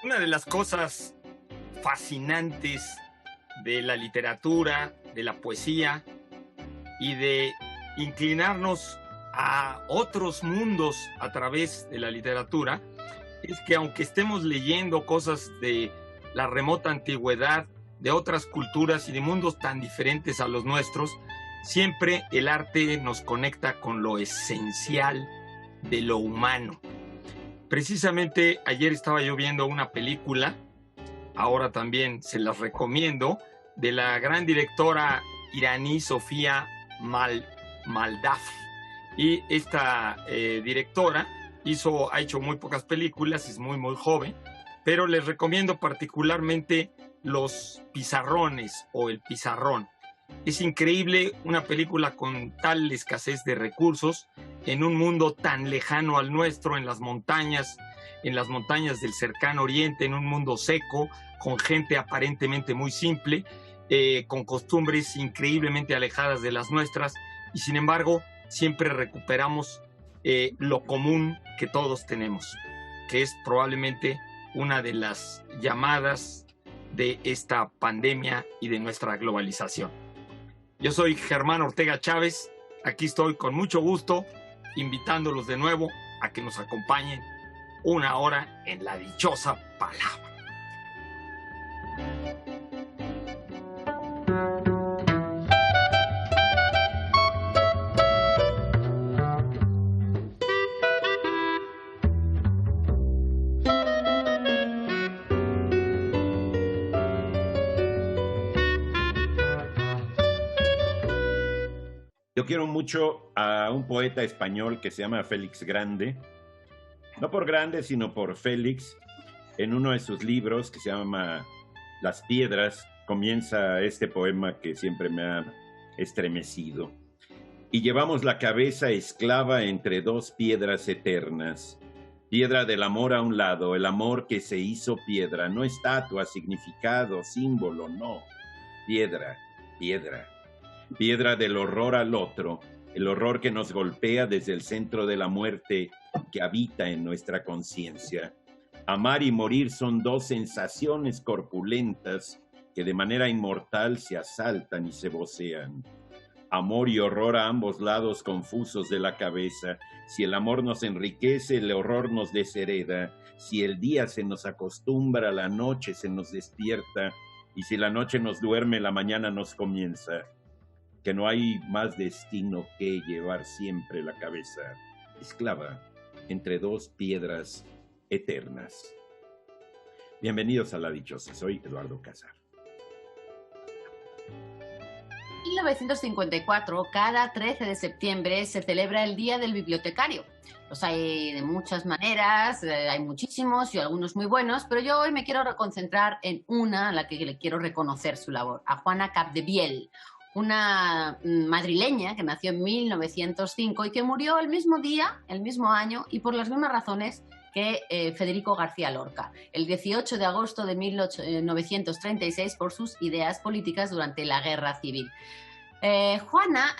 Una de las cosas fascinantes de la literatura, de la poesía y de inclinarnos a otros mundos a través de la literatura es que aunque estemos leyendo cosas de la remota antigüedad, de otras culturas y de mundos tan diferentes a los nuestros, siempre el arte nos conecta con lo esencial de lo humano. Precisamente ayer estaba yo viendo una película, ahora también se las recomiendo, de la gran directora iraní Sofía Maldaf. Y esta directora ha hecho muy pocas películas, es muy joven, pero les recomiendo particularmente Los Pizarrones o El Pizarrón. Es increíble una película con tal escasez de recursos, en un mundo tan lejano al nuestro, en las montañas del cercano oriente, en un mundo seco, con gente aparentemente muy simple, con costumbres increíblemente alejadas de las nuestras, y sin embargo siempre recuperamos lo común que todos tenemos, que es probablemente una de las llamadas de esta pandemia y de nuestra globalización. Yo soy Germán Ortega Chávez, aquí estoy con mucho gusto, invitándolos de nuevo a que nos acompañen una hora en la dichosa palabra. Yo quiero mucho a un poeta español que se llama Félix Grande, no por grande, sino por Félix. En uno de sus libros, que se llama Las Piedras, comienza este poema que siempre me ha estremecido. Y llevamos la cabeza esclava entre dos piedras eternas. Piedra del amor a un lado, el amor que se hizo piedra, no estatua, significado, símbolo, no. Piedra, piedra. Piedra del horror al otro, el horror que nos golpea desde el centro de la muerte que habita en nuestra conciencia. Amar y morir son dos sensaciones corpulentas que de manera inmortal se asaltan y se vocean. Amor y horror a ambos lados confusos de la cabeza. Si el amor nos enriquece, el horror nos deshereda. Si el día se nos acostumbra, la noche se nos despierta. Y si la noche nos duerme, la mañana nos comienza. Que no hay más destino que llevar siempre la cabeza esclava entre dos piedras eternas. Bienvenidos a La Dichosa, soy Eduardo Casar. En 1954, cada 13 de septiembre se celebra el Día del Bibliotecario. Los hay de muchas maneras, hay muchísimos y algunos muy buenos, pero yo hoy me quiero concentrar en una a la que le quiero reconocer su labor, a Juana Capdeviel, una madrileña que nació en 1905 y que murió el mismo día, el mismo año y por las mismas razones que Federico García Lorca, el 18 de agosto de 1936 por sus ideas políticas durante la Guerra Civil. Juana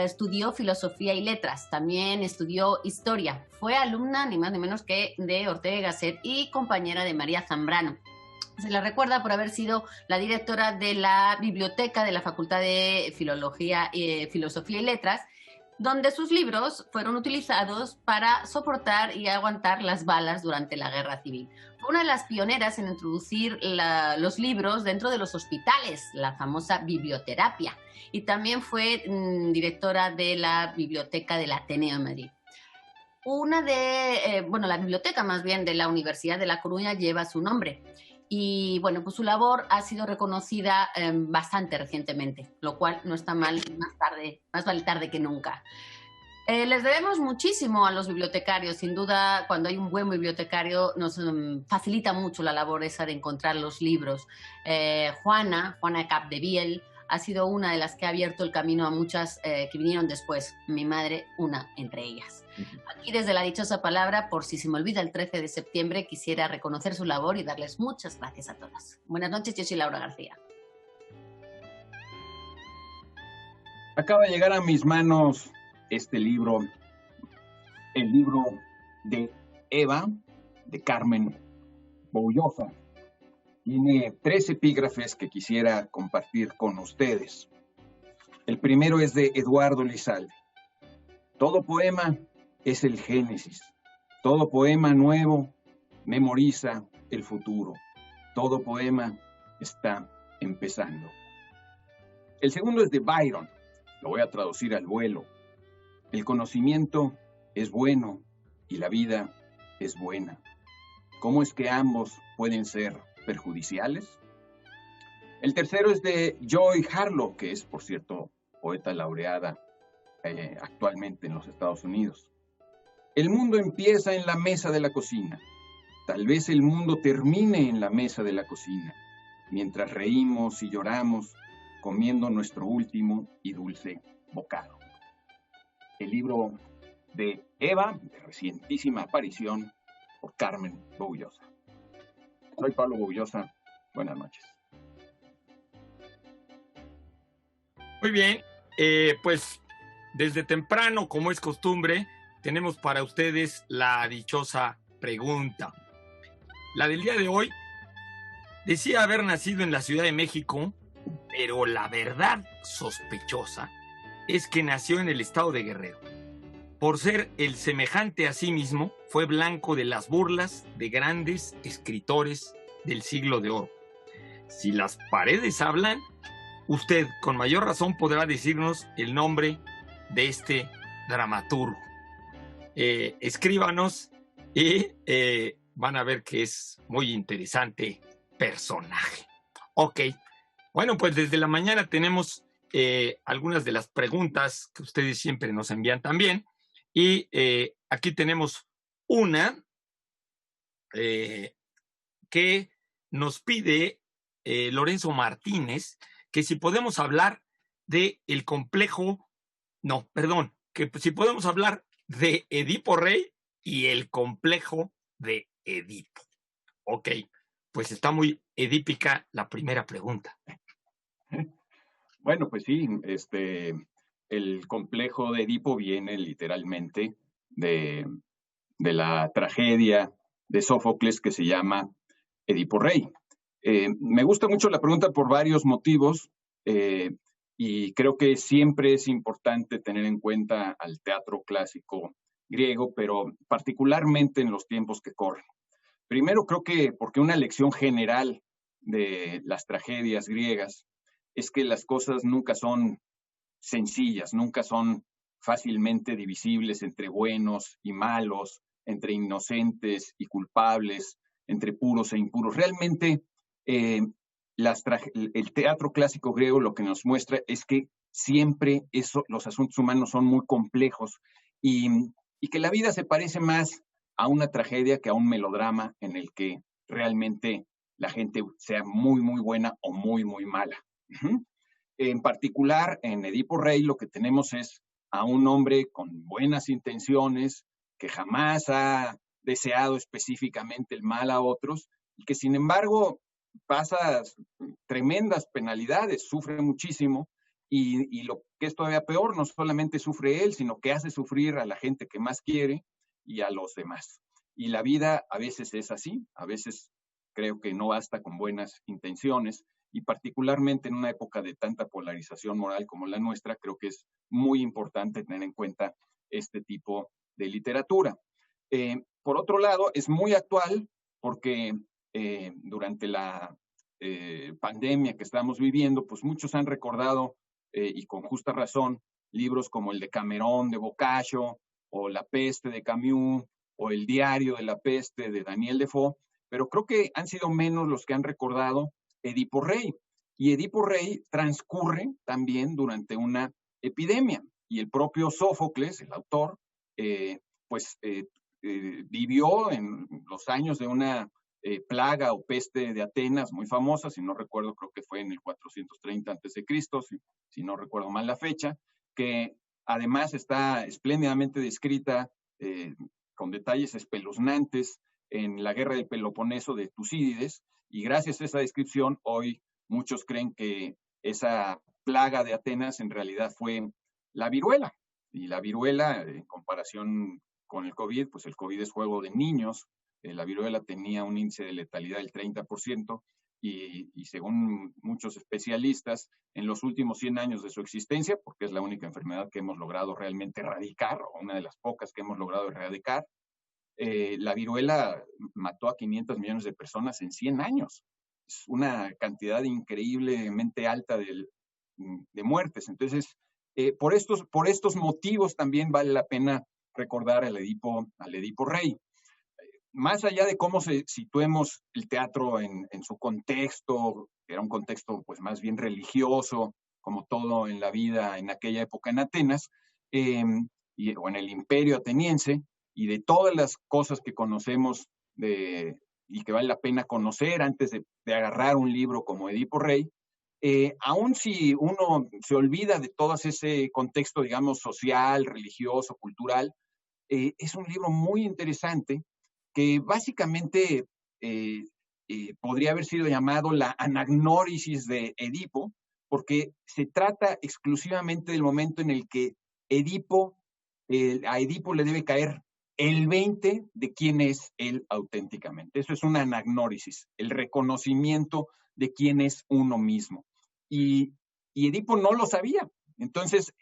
estudió filosofía y letras, también estudió historia, fue alumna ni más ni menos que de Ortega y Gasset y compañera de María Zambrano. Se la recuerda por haber sido la directora de la biblioteca de la Facultad de Filología, Filosofía y Letras, donde sus libros fueron utilizados para soportar y aguantar las balas durante la Guerra Civil. Fue una de las pioneras en introducir los libros dentro de los hospitales, la famosa biblioterapia, y también fue directora de la Biblioteca del Ateneo de Madrid. La biblioteca más bien de la Universidad de La Coruña lleva su nombre. Y bueno, pues su labor ha sido reconocida bastante recientemente, lo cual no está mal, más vale tarde que nunca. Les debemos muchísimo a los bibliotecarios, sin duda cuando hay un buen bibliotecario nos facilita mucho la labor esa de encontrar los libros. Juana Capdeviel ha sido una de las que ha abierto el camino a muchas que vinieron después, mi madre una entre ellas. Aquí desde La Dichosa Palabra, por si se me olvida el 13 de septiembre, quisiera reconocer su labor y darles muchas gracias a todas. Buenas noches, yo soy Laura García. Acaba de llegar a mis manos este libro, el libro de Eva, de Carmen Boullosa tiene 3 epígrafes que quisiera compartir con ustedes. El primero es de Eduardo Lizalde. Todo poema es el génesis. Todo poema nuevo memoriza el futuro. Todo poema está empezando. El segundo es de Byron. Lo voy a traducir al vuelo. El conocimiento es bueno y la vida es buena. ¿Cómo es que ambos pueden ser perjudiciales? El tercero es de Joy Harlow, que es, por cierto, poeta laureada actualmente en los Estados Unidos. El mundo empieza en la mesa de la cocina. Tal vez el mundo termine en la mesa de la cocina, mientras reímos y lloramos, comiendo nuestro último y dulce bocado. El libro de Eva, de recientísima aparición, por Carmen Boullosa. Soy Pablo Boullosa. Buenas noches. Muy bien, pues desde temprano, como es costumbre, tenemos para ustedes la dichosa pregunta. La del día de hoy decía haber nacido en la Ciudad de México, pero la verdad sospechosa es que nació en el estado de Guerrero. Por ser el semejante a sí mismo, fue blanco de las burlas de grandes escritores del siglo de oro. Si las paredes hablan, usted con mayor razón podrá decirnos el nombre de este dramaturgo. Escríbanos y van a ver que es muy interesante personaje. Ok, bueno, pues desde la mañana tenemos algunas de las preguntas que ustedes siempre nos envían también. Y aquí tenemos una que nos pide Lorenzo Martínez, que si podemos hablar de el complejo, no, perdón, que si podemos hablar de Edipo Rey y el complejo de Edipo. Ok, pues está muy edípica la primera pregunta. Bueno, pues sí, el complejo de Edipo viene literalmente de la tragedia de Sófocles que se llama Edipo Rey. Me gusta mucho la pregunta por varios motivos y creo que siempre es importante tener en cuenta al teatro clásico griego, pero particularmente en los tiempos que corren. Primero, creo que porque una lección general de las tragedias griegas es que las cosas nunca son sencillas, nunca son fácilmente divisibles entre buenos y malos, entre inocentes y culpables, entre puros e impuros. Realmente, el teatro clásico griego lo que nos muestra es que siempre los asuntos humanos son muy complejos y que la vida se parece más a una tragedia que a un melodrama en el que realmente la gente sea muy, muy buena o muy, muy mala. En particular, en Edipo Rey lo que tenemos es a un hombre con buenas intenciones, que jamás ha deseado específicamente el mal a otros, y que sin embargo pasa tremendas penalidades, sufre muchísimo, y lo que es todavía peor, no solamente sufre él, sino que hace sufrir a la gente que más quiere y a los demás. Y la vida a veces es así, a veces creo que no basta con buenas intenciones, y particularmente en una época de tanta polarización moral como la nuestra, creo que es muy importante tener en cuenta este tipo de literatura. Por otro lado, es muy actual porque durante la pandemia que estamos viviendo, pues muchos han recordado, y con justa razón, libros como el de Cameron de Boccaccio, o La peste de Camus, o El diario de la peste de Daniel Defoe, pero creo que han sido menos los que han recordado Edipo Rey. Y Edipo Rey transcurre también durante una epidemia. Y el propio Sófocles, el autor, vivió en los años de una plaga o peste de Atenas muy famosa, si no recuerdo, creo que fue en el 430 a.C., si no recuerdo mal la fecha, que además está espléndidamente descrita con detalles espeluznantes en la guerra del Peloponeso de Tucídides, y gracias a esa descripción hoy muchos creen que esa plaga de Atenas en realidad fue la viruela, y la viruela en comparación con el COVID, pues el COVID es juego de niños, la viruela tenía un índice de letalidad del 30%, y según muchos especialistas, en los últimos 100 años de su existencia, porque es la única enfermedad que hemos logrado realmente erradicar, o una de las pocas que hemos logrado erradicar, la viruela mató a 500 millones de personas en 100 años. Es una cantidad increíblemente alta de muertes. Entonces, por estos motivos también vale la pena recordar al Edipo Rey. Más allá de cómo situemos el teatro en su contexto, que era un contexto pues más bien religioso, como todo en la vida en aquella época en Atenas, o en el imperio ateniense, y de todas las cosas que conocemos y que vale la pena conocer antes de agarrar un libro como Edipo Rey, aun si uno se olvida de todo ese contexto, digamos, social, religioso, cultural, es un libro muy interesante que básicamente podría haber sido llamado la anagnórisis de Edipo, porque se trata exclusivamente del momento en el que a Edipo le debe caer el 20 de quién es él auténticamente. Eso es una anagnórisis, el reconocimiento de quién es uno mismo. Y Edipo no lo sabía. Entonces,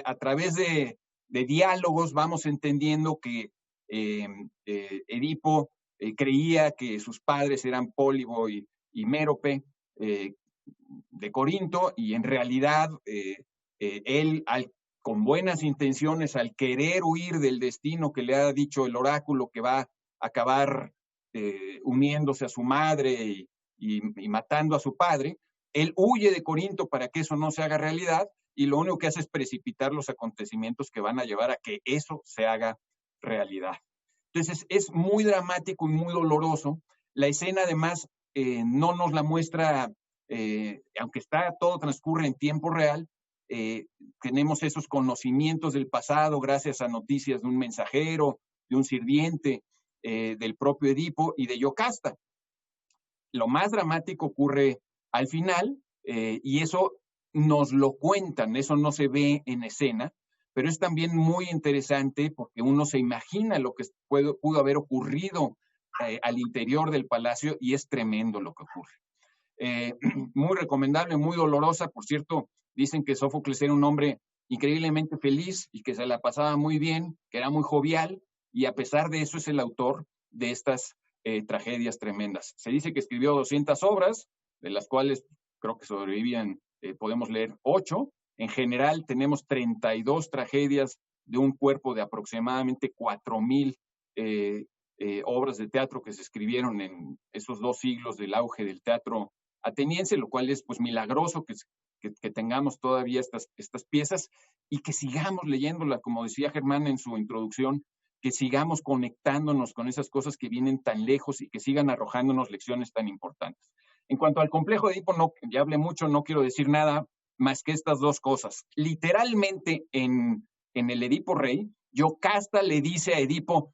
a través de diálogos vamos entendiendo que Edipo creía que sus padres eran Pólibo y Mérope de Corinto, y en realidad él, con buenas intenciones, al querer huir del destino que le ha dicho el oráculo, que va a acabar uniéndose a su madre y matando a su padre, él huye de Corinto para que eso no se haga realidad, y lo único que hace es precipitar los acontecimientos que van a llevar a que eso se haga realidad. Entonces es muy dramático y muy doloroso. La escena además no nos la muestra, aunque todo transcurre en tiempo real, tenemos esos conocimientos del pasado gracias a noticias de un mensajero, de un sirviente, del propio Edipo y de Yocasta. Lo más dramático ocurre al final, y eso nos lo cuentan, eso no se ve en escena, pero es también muy interesante porque uno se imagina lo que pudo haber ocurrido al interior del palacio, y es tremendo lo que ocurre. Muy recomendable, muy dolorosa. Por cierto, dicen que Sófocles era un hombre increíblemente feliz y que se la pasaba muy bien, que era muy jovial, y a pesar de eso es el autor de estas tragedias tremendas. Se dice que escribió 200 obras, de las cuales creo que sobrevivían, podemos leer 8. En general tenemos 32 tragedias de un cuerpo de aproximadamente 4,000 obras de teatro que se escribieron en esos 2 siglos del auge del teatro ateniense, lo cual es pues milagroso que tengamos todavía estas piezas y que sigamos leyéndolas, como decía Germán en su introducción, que sigamos conectándonos con esas cosas que vienen tan lejos y que sigan arrojándonos lecciones tan importantes. En cuanto al complejo de Edipo, ya hablé mucho, no quiero decir nada más que estas 2 cosas. Literalmente en el Edipo Rey, Yocasta le dice a Edipo,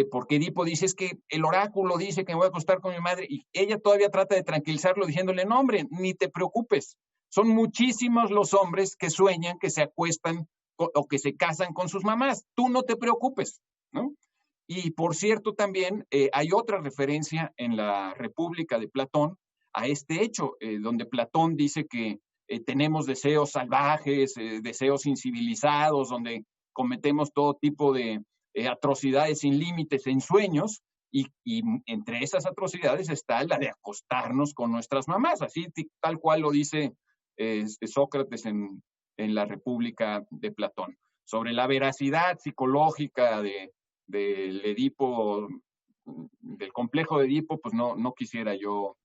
porque Edipo dice, es que el oráculo dice que me voy a acostar con mi madre, y ella todavía trata de tranquilizarlo diciéndole, no hombre, ni te preocupes, son muchísimos los hombres que sueñan que se acuestan o que se casan con sus mamás, tú no te preocupes, ¿no? Y por cierto también hay otra referencia en la República de Platón a este hecho, donde Platón dice que tenemos deseos salvajes, deseos incivilizados, donde cometemos todo tipo de atrocidades sin límites en sueños, y entre esas atrocidades está la de acostarnos con nuestras mamás, así tal cual lo dice Sócrates en la República de Platón. Sobre la veracidad psicológica del Edipo, del complejo de Edipo, pues no quisiera yo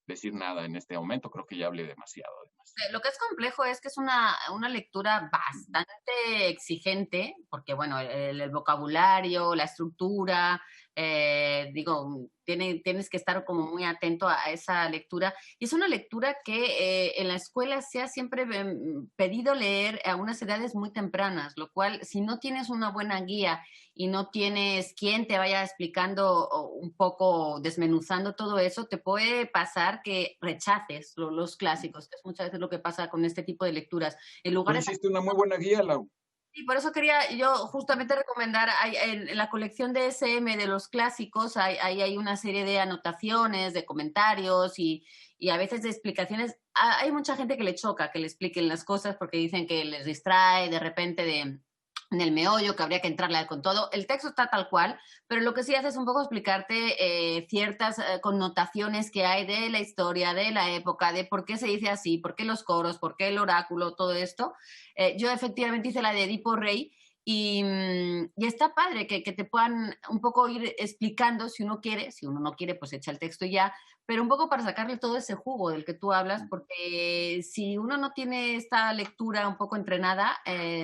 decir nada en este momento, creo que ya hablé demasiado. Además. Lo que es complejo es que es una lectura bastante exigente, porque bueno, el vocabulario, la estructura, tienes que estar como muy atento a esa lectura, y es una lectura que en la escuela se ha siempre pedido leer a unas edades muy tempranas, lo cual, si no tienes una buena guía y no tienes quien te vaya explicando un poco, desmenuzando todo eso, te puede pasar que rechaces los clásicos, que es muchas veces lo que pasa con este tipo de lecturas. En lugar hiciste una muy buena guía, Lau. Y por eso quería yo justamente recomendar, en la colección de SM de los clásicos, hay una serie de anotaciones, de comentarios y a veces de explicaciones. Hay mucha gente que le choca que le expliquen las cosas porque dicen que les distrae de repente en el meollo, que habría que entrarle con todo. El texto está tal cual, pero lo que sí hace es un poco explicarte ciertas connotaciones que hay de la historia, de la época, de por qué se dice así, por qué los coros, por qué el oráculo, todo esto. Yo efectivamente hice la de Edipo Rey y está padre que te puedan un poco ir explicando si uno quiere, si uno no quiere, pues echa el texto y ya, pero un poco para sacarle todo ese jugo del que tú hablas, porque si uno no tiene esta lectura un poco entrenada,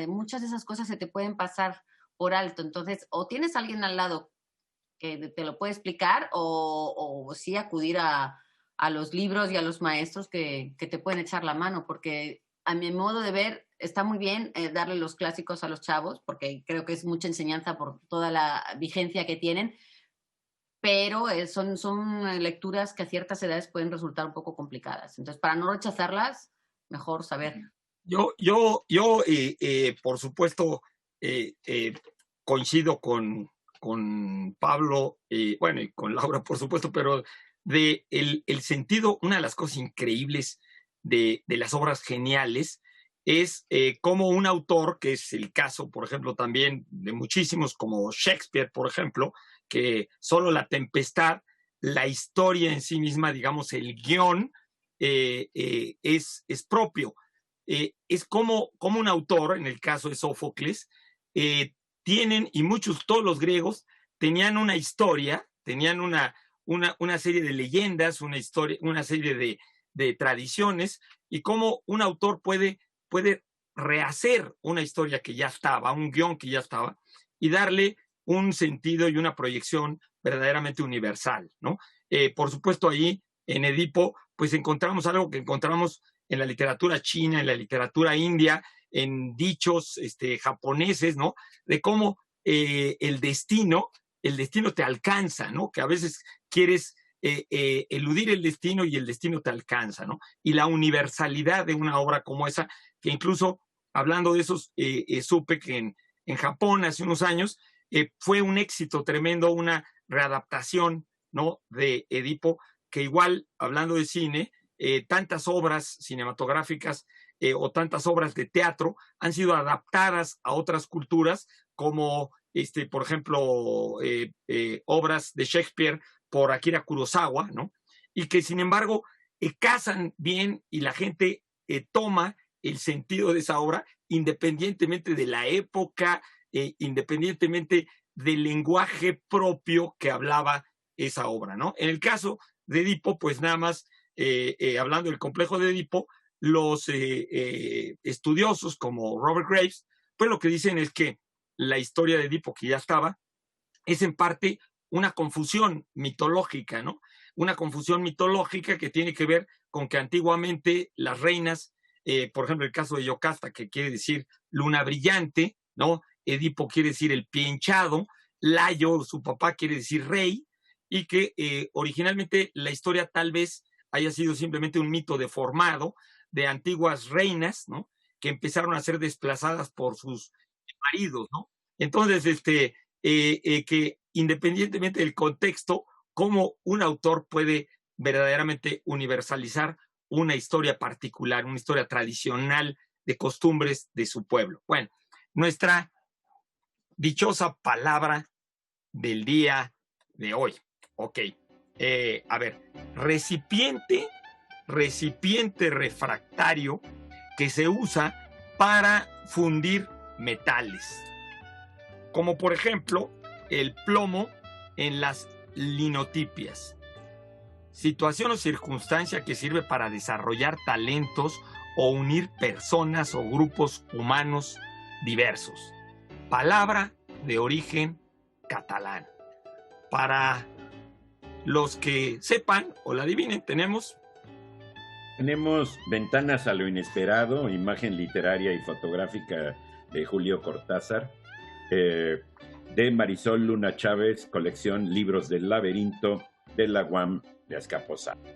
muchas de esas cosas se te pueden pasar por alto. Entonces, o tienes a alguien al lado que te lo puede explicar, o sí acudir a los libros y a los maestros que te pueden echar la mano, porque a mi modo de ver está muy bien darle los clásicos a los chavos, porque creo que es mucha enseñanza por toda la vigencia que tienen, pero son lecturas que a ciertas edades pueden resultar un poco complicadas. Entonces, para no rechazarlas, mejor saber. Yo por supuesto, coincido con Pablo, bueno, y con Laura, por supuesto, pero el sentido, una de las cosas increíbles de las obras geniales es cómo un autor, que es el caso, por ejemplo, también de muchísimos, como Shakespeare, por ejemplo, que solo La Tempestad, la historia en sí misma, digamos, el guión, es propio. Es como un autor, en el caso de Sófocles, tienen, y todos los griegos, tenían una historia, tenían una serie de leyendas, una serie de tradiciones, y cómo un autor puede rehacer una historia que ya estaba, un guión que ya estaba, y darle un sentido y una proyección verdaderamente universal, ¿no? Por supuesto, ahí en Edipo, pues encontramos algo que encontramos en la literatura china, en la literatura india, en dichos japoneses, ¿no? De cómo el destino te alcanza, ¿no? Que a veces quieres eludir el destino y el destino te alcanza, ¿no? Y la universalidad de una obra como esa, que incluso hablando de esos, supe que en Japón hace unos años fue un éxito tremendo, una readaptación, ¿no? De Edipo, que igual, hablando de cine, tantas obras cinematográficas o tantas obras de teatro han sido adaptadas a otras culturas, como, por ejemplo, obras de Shakespeare por Akira Kurosawa, ¿no? Y que, sin embargo, casan bien y la gente toma el sentido de esa obra independientemente de la época, independientemente del lenguaje propio que hablaba esa obra, ¿no? En el caso de Edipo, pues nada más, hablando del complejo de Edipo, los estudiosos como Robert Graves, pues lo que dicen es que la historia de Edipo, que ya estaba, es en parte una confusión mitológica, ¿no? Una confusión mitológica que tiene que ver con que antiguamente las reinas, por ejemplo, el caso de Yocasta, que quiere decir luna brillante, ¿no? Edipo quiere decir el pie hinchado, Layo, su papá, quiere decir rey, y que originalmente la historia tal vez haya sido simplemente un mito deformado de antiguas reinas, ¿no? Que empezaron a ser desplazadas por sus maridos, ¿no? Entonces, que independientemente del contexto, cómo un autor puede verdaderamente universalizar una historia particular, una historia tradicional de costumbres de su pueblo. Bueno, nuestra dichosa palabra del día de hoy. Ok. A ver, recipiente refractario que se usa para fundir metales, como por ejemplo el plomo en las linotipias. Situación o circunstancia que sirve para desarrollar talentos o unir personas o grupos humanos diversos. Palabra de origen catalán. Para los que sepan o la adivinen, tenemos Ventanas a lo inesperado, imagen literaria y fotográfica de Julio Cortázar, de Marisol Luna Chávez, colección Libros del Laberinto de la UAM de Azcapotzalco.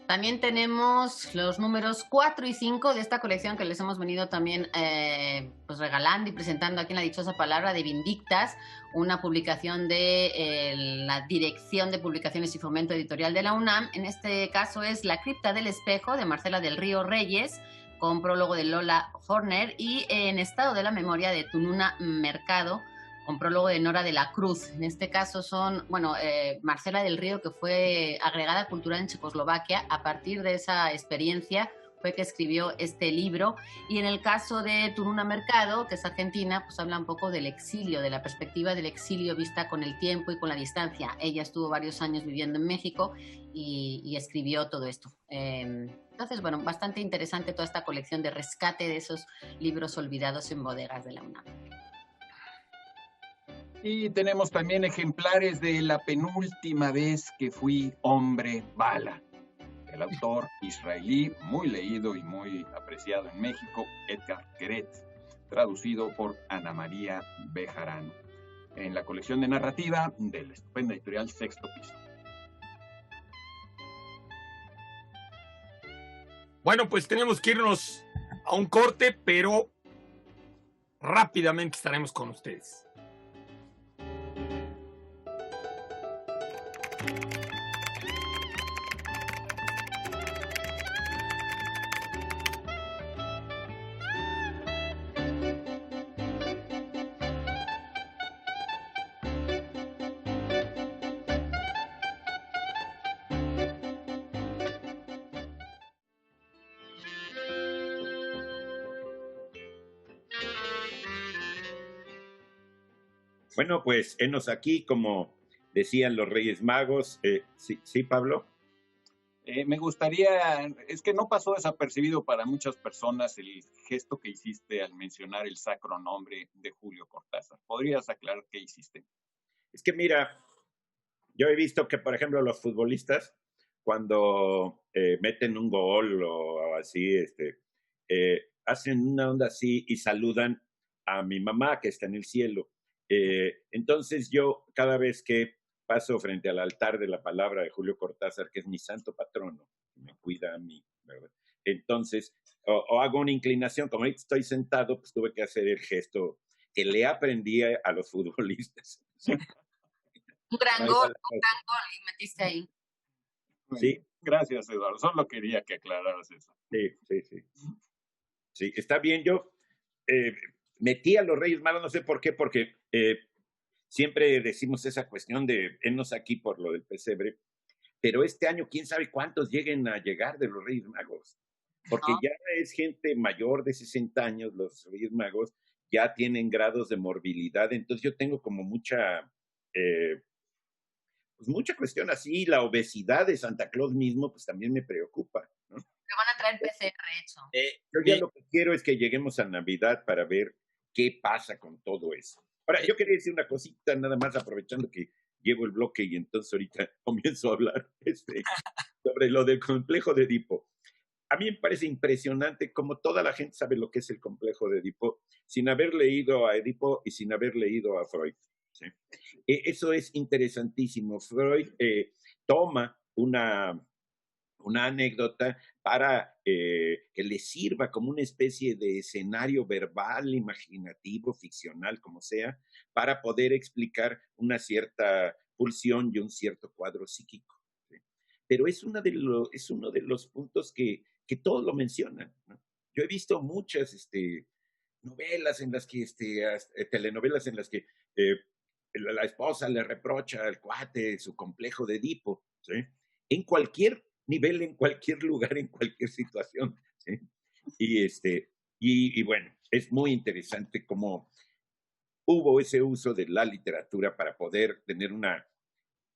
También tenemos los números 4 y 5 de esta colección que les hemos venido también pues regalando y presentando aquí en La Dichosa Palabra de Vindictas, una publicación de la Dirección de Publicaciones y Fomento Editorial de la UNAM. En este caso es La Cripta del Espejo, de Marcela del Río Reyes, con prólogo de Lola Horner, y En Estado de la Memoria, de Tununa Mercado, con prólogo de Nora de la Cruz. En este caso son, Marcela del Río, que fue agregada cultural en Checoslovaquia. A partir de esa experiencia fue que escribió este libro. Y en el caso de Tununa Mercado, que es argentina, pues habla un poco del exilio, de la perspectiva del exilio vista con el tiempo y con la distancia. Ella estuvo varios años viviendo en México y escribió todo esto. Entonces, bastante interesante toda esta colección de rescate de esos libros olvidados en bodegas de la UNAM. Y tenemos también ejemplares de La penúltima vez que fui hombre bala, el autor israelí, muy leído y muy apreciado en México, Edgar Keret, traducido por Ana María Bejarano, en la colección de narrativa de la estupenda editorial Sexto Piso. Bueno, pues tenemos que irnos a un corte, pero rápidamente estaremos con ustedes. Bueno, pues henos aquí, como decían los Reyes Magos. Sí, Pablo. Me gustaría, es que no pasó desapercibido para muchas personas el gesto que hiciste al mencionar el sacro nombre de Julio Cortázar. ¿Podrías aclarar qué hiciste? Es que mira, yo he visto que, por ejemplo, los futbolistas, cuando meten un gol o así, hacen una onda así y saludan a mi mamá que está en el cielo. Entonces yo, cada vez que paso frente al altar de la palabra de Julio Cortázar, que es mi santo patrono, me cuida a mí, ¿verdad? Entonces, o hago una inclinación, como ahorita estoy sentado, pues tuve que hacer el gesto que le aprendí a los futbolistas. Un gran gol y metiste ahí. Sí. Gracias, Eduardo. Solo quería que aclararas eso. Sí. Sí, está bien. Yo metí a los Reyes Magos, no sé por qué, porque siempre decimos esa cuestión de vennos aquí por lo del pesebre, pero este año quién sabe cuántos lleguen a llegar de los Reyes Magos, porque ya es gente mayor de 60 años, los Reyes Magos ya tienen grados de morbilidad, entonces yo tengo como mucha cuestión así. La obesidad de Santa Claus mismo pues también me preocupa, ¿no? Te van a traer PCR hecho. Yo ya lo que quiero es que lleguemos a Navidad para ver qué pasa con todo eso. Ahora, yo quería decir una cosita, nada más aprovechando que llevo el bloque y entonces ahorita comienzo a hablar sobre lo del complejo de Edipo. A mí me parece impresionante cómo toda la gente sabe lo que es el complejo de Edipo sin haber leído a Edipo y sin haber leído a Freud, ¿sí? Eso es interesantísimo. Freud toma una anécdota para que le sirva como una especie de escenario verbal, imaginativo, ficcional, como sea, para poder explicar una cierta pulsión y un cierto cuadro psíquico, ¿sí? Pero es uno de los puntos que todos lo mencionan, ¿no? Yo he visto muchas novelas en las que, telenovelas en las que la esposa le reprocha al cuate su complejo de Edipo, ¿sí? En cualquier nivel, en cualquier lugar, en cualquier situación, ¿sí? Y bueno, es muy interesante cómo hubo ese uso de la literatura para poder tener una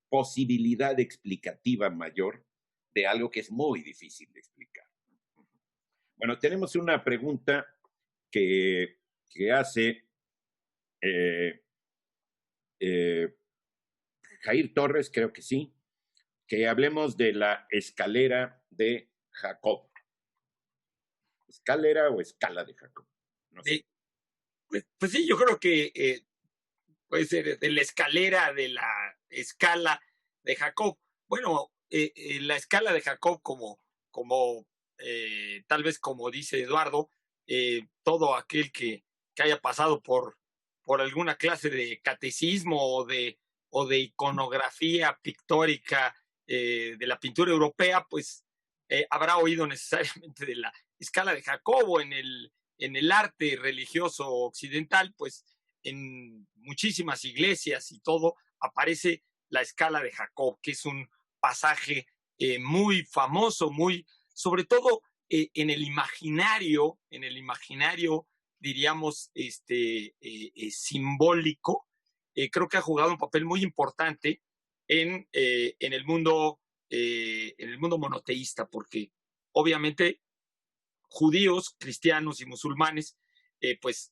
posibilidad explicativa mayor de algo que es muy difícil de explicar. Bueno, tenemos una pregunta que hace Jair Torres, creo que sí, que hablemos de la escalera de Jacob. ¿Escalera o escala de Jacob? No sé. Pues sí, yo creo que puede ser de la escalera de la escala de Jacob. Bueno, la escala de Jacob, tal vez como dice Eduardo, todo aquel que haya pasado por alguna clase de catecismo o de iconografía pictórica de la pintura europea, pues habrá oído necesariamente de la escala de Jacobo en el arte religioso occidental. Pues en muchísimas iglesias y todo aparece la escala de Jacob, que es un pasaje muy famoso, sobre todo en el imaginario, diríamos, simbólico. Creo que ha jugado un papel muy importante en el mundo monoteísta, porque obviamente judíos, cristianos y musulmanes pues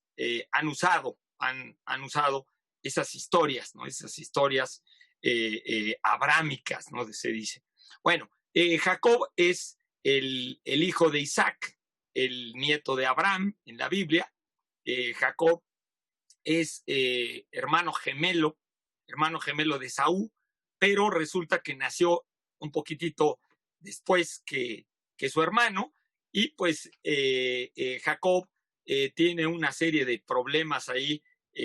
han usado esas historias, ¿no? Esas historias abrámicas, ¿no? Se dice. Bueno, Jacob es el hijo de Isaac, el nieto de Abraham en la Biblia. Jacob es hermano gemelo de Esaú, pero resulta que nació un poquitito después que su hermano, y pues Jacob tiene una serie de problemas ahí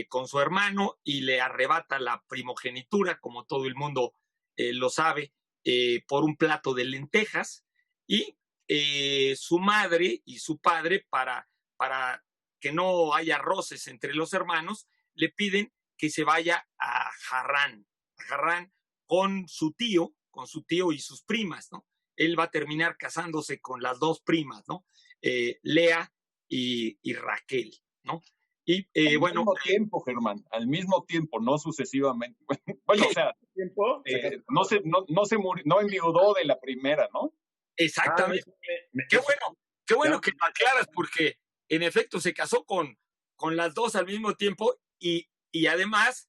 con su hermano y le arrebata la primogenitura, como todo el mundo lo sabe, por un plato de lentejas, y su madre y su padre, para que no haya roces entre los hermanos, le piden que se vaya a Harrán con su tío y sus primas, ¿no? Él va a terminar casándose con las dos primas, ¿no? Lea y Raquel, ¿no? Y al mismo tiempo, Germán, al mismo tiempo, no sucesivamente. Bueno, o sea, no enviudó de la primera, ¿no? Exactamente. Qué bueno que lo aclaras, porque en efecto se casó con las dos al mismo tiempo, y además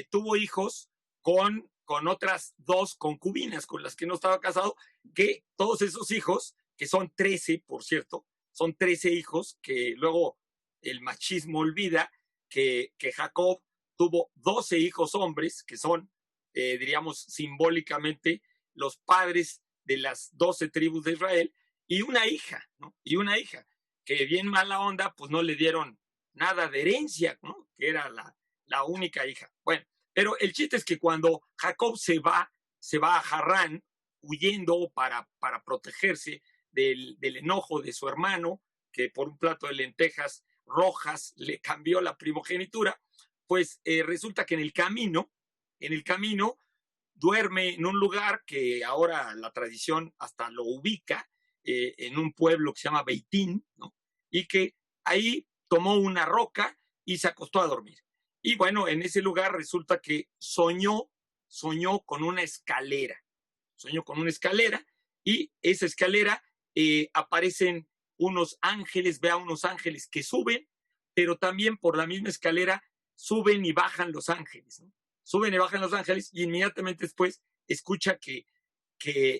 tuvo hijos con otras dos concubinas con las que no estaba casado, que todos esos hijos, que son 13, por cierto, son 13 hijos, que luego el machismo olvida que Jacob tuvo 12 hijos hombres, que son, diríamos, simbólicamente los padres de las 12 tribus de Israel, y una hija, ¿no? Y una hija, que bien mala onda, pues no le dieron nada de herencia, ¿no? Que era la única hija. Bueno, pero el chiste es que cuando Jacob se va a Harrán, huyendo para protegerse del enojo de su hermano, que por un plato de lentejas rojas le cambió la primogenitura, pues resulta que en el camino duerme en un lugar que ahora la tradición hasta lo ubica, en un pueblo que se llama Beitín, ¿no? Y que ahí tomó una roca y se acostó a dormir. Y bueno, en ese lugar resulta que soñó con una escalera. Y esa escalera aparecen unos ángeles, ve a unos ángeles que suben, pero también por la misma escalera suben y bajan los ángeles, ¿no? Suben y bajan los ángeles, y inmediatamente después escucha que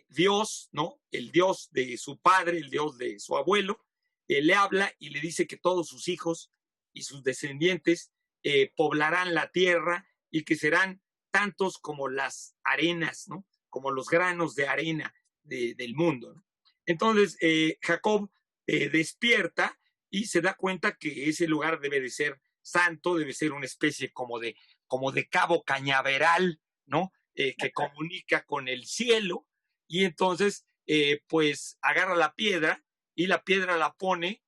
Dios, ¿no? El Dios de su padre, el Dios de su abuelo, le habla y le dice que todos sus hijos y sus descendientes poblarán la tierra, y que serán tantos como las arenas, ¿no? Como los granos de arena del mundo, ¿no? Entonces Jacob despierta y se da cuenta que ese lugar debe de ser santo, debe ser una especie como de cabo cañaveral, ¿no? Que comunica con el cielo, y entonces pues agarra la piedra, y la piedra la pone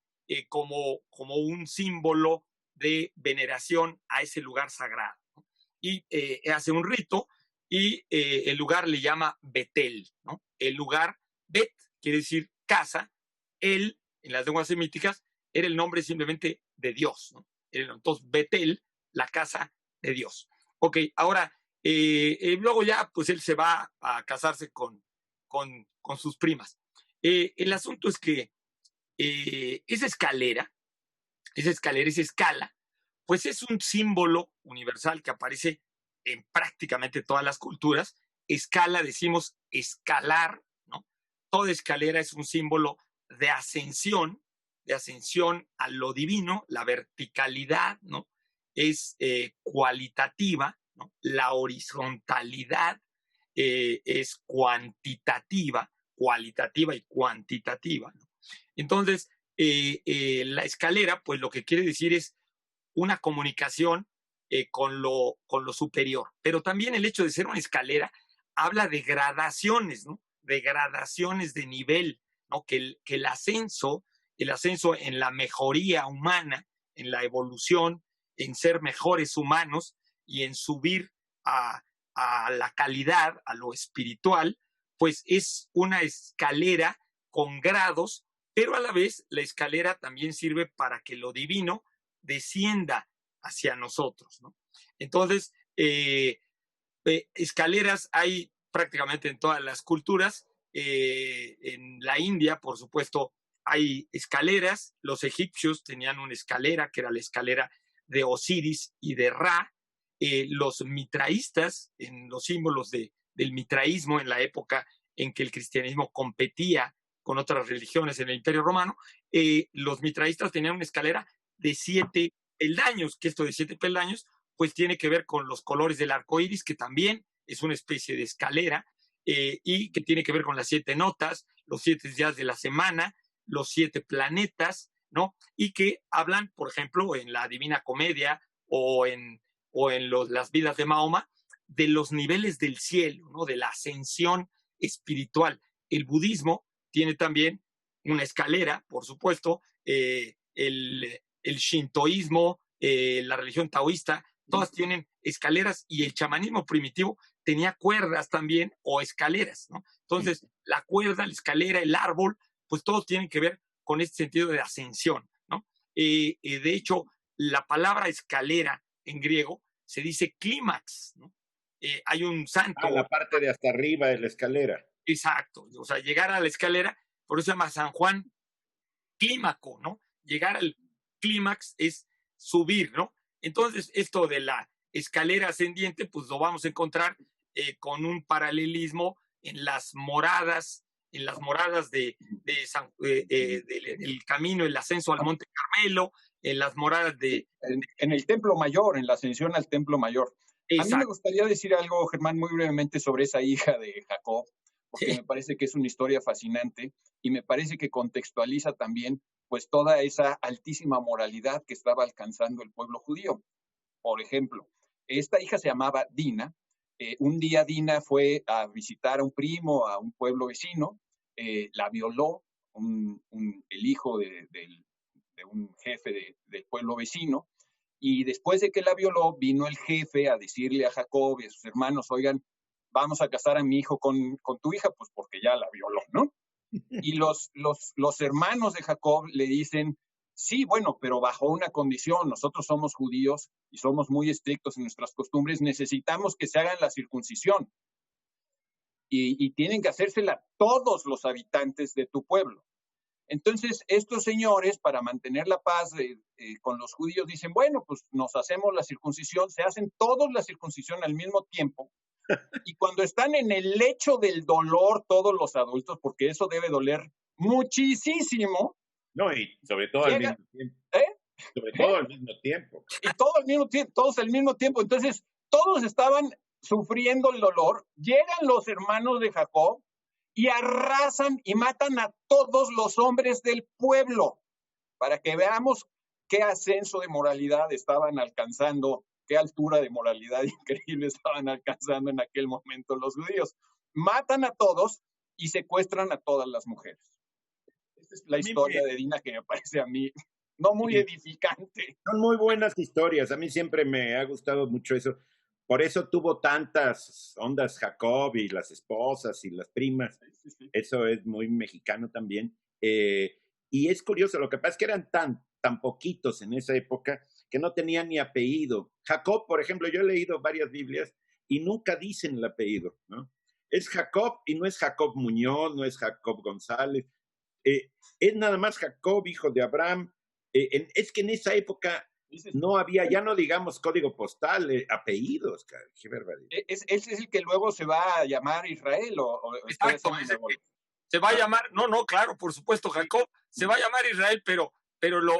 como un símbolo de veneración a ese lugar sagrado, ¿no? Y hace un rito, y el lugar le llama Betel, ¿no? El lugar, Bet quiere decir casa, El en las lenguas semíticas era el nombre simplemente de Dios, ¿no? Entonces Betel, la casa de Dios. Ok, ahora luego ya pues él se va a casarse con sus primas. El asunto es que esa escala, pues es un símbolo universal que aparece en prácticamente todas las culturas. Escala, decimos escalar, ¿no? Toda escalera es un símbolo de ascensión a lo divino. La verticalidad, ¿no? Es cualitativa, ¿no? La horizontalidad es cuantitativa, cualitativa y cuantitativa, ¿no? Entonces, la escalera, pues lo que quiere decir es una comunicación con lo superior. Pero también el hecho de ser una escalera habla de gradaciones, ¿no? De gradaciones de nivel, ¿no? Que el ascenso en la mejoría humana, en la evolución, en ser mejores humanos y en subir a la calidad, a lo espiritual, pues es una escalera con grados, pero a la vez la escalera también sirve para que lo divino descienda hacia nosotros, ¿no? Entonces, escaleras hay prácticamente en todas las culturas. En la India, por supuesto, hay escaleras. Los egipcios tenían una escalera, que era la escalera de Osiris y de Ra. Los mitraístas, en los símbolos del mitraísmo, en la época en que el cristianismo competía con otras religiones en el Imperio Romano, los mitraístas tenían una escalera de 7 peldaños, que esto de 7 peldaños, pues tiene que ver con los colores del arco iris, que también es una especie de escalera, y que tiene que ver con las 7 notas, los 7 días de la semana, los 7 planetas, ¿no? Y que hablan, por ejemplo, en la Divina Comedia o en las vidas de Mahoma, de los niveles del cielo, ¿no? De la ascensión espiritual. El budismo tiene también una escalera, por supuesto, el shintoísmo, la religión taoísta, todas tienen escaleras, y el chamanismo primitivo tenía cuerdas también, o escaleras, ¿no? Entonces, la cuerda, la escalera, el árbol, pues todos tienen que ver con este sentido de ascensión, ¿no? De hecho, la palabra escalera en griego se dice clímax, ¿no? Hay un santo. La parte de hasta arriba de la escalera. Exacto, o sea, llegar a la escalera, por eso se llama San Juan Clímaco, ¿no? Llegar al clímax es subir, ¿no? Entonces, esto de la escalera ascendiente, pues lo vamos a encontrar con un paralelismo en las moradas del camino, el ascenso al Monte Carmelo, en las moradas en el Templo Mayor, en la ascensión al Templo Mayor. Exacto. A mí me gustaría decir algo, Germán, muy brevemente sobre esa hija de Jacob, porque me parece que es una historia fascinante y me parece que contextualiza también pues toda esa altísima moralidad que estaba alcanzando el pueblo judío. Por ejemplo, esta hija se llamaba Dina. Un día Dina fue a visitar a un primo, a un pueblo vecino, la violó el hijo de un jefe del pueblo vecino, y después de que la violó, vino el jefe a decirle a Jacob y a sus hermanos, oigan, vamos a casar a mi hijo con tu hija, pues porque ya la violó, ¿no? Y los hermanos de Jacob le dicen, sí, bueno, pero bajo una condición, nosotros somos judíos y somos muy estrictos en nuestras costumbres, necesitamos que se hagan la circuncisión y tienen que hacérsela todos los habitantes de tu pueblo. Entonces, estos señores, para mantener la paz con los judíos, dicen, bueno, pues nos hacemos la circuncisión, se hacen todos la circuncisión al mismo tiempo, y cuando están en el lecho del dolor, todos los adultos, porque eso debe doler muchísimo. No, y sobre todo al mismo tiempo. Sobre todo al mismo tiempo. Y todos al mismo tiempo. Entonces, todos estaban sufriendo el dolor. Llegan los hermanos de Jacob y arrasan y matan a todos los hombres del pueblo, para que veamos qué ascenso de moralidad estaban alcanzando, qué altura de moralidad increíble estaban alcanzando en aquel momento los judíos. Matan a todos y secuestran a todas las mujeres. Esta es la historia de Dina, que me parece a mí no muy edificante. Son muy buenas historias. A mí siempre me ha gustado mucho eso. Por eso tuvo tantas ondas Jacob y las esposas y las primas. Sí. Eso es muy mexicano también. Y es curioso, lo que pasa es que eran tan poquitos en esa época que no tenían ni apellido. Jacob, por ejemplo, yo he leído varias Biblias y nunca dicen el apellido, ¿no? Es Jacob y no es Jacob Muñoz, no es Jacob González. Es nada más Jacob, hijo de Abraham. Es que en esa época no había, ya no digamos código postal, apellidos, cara, qué barbaridad. Ese es el que luego se va a llamar Israel. Exacto, se va a llamar, no, claro, por supuesto, Jacob se va a llamar Israel, pero lo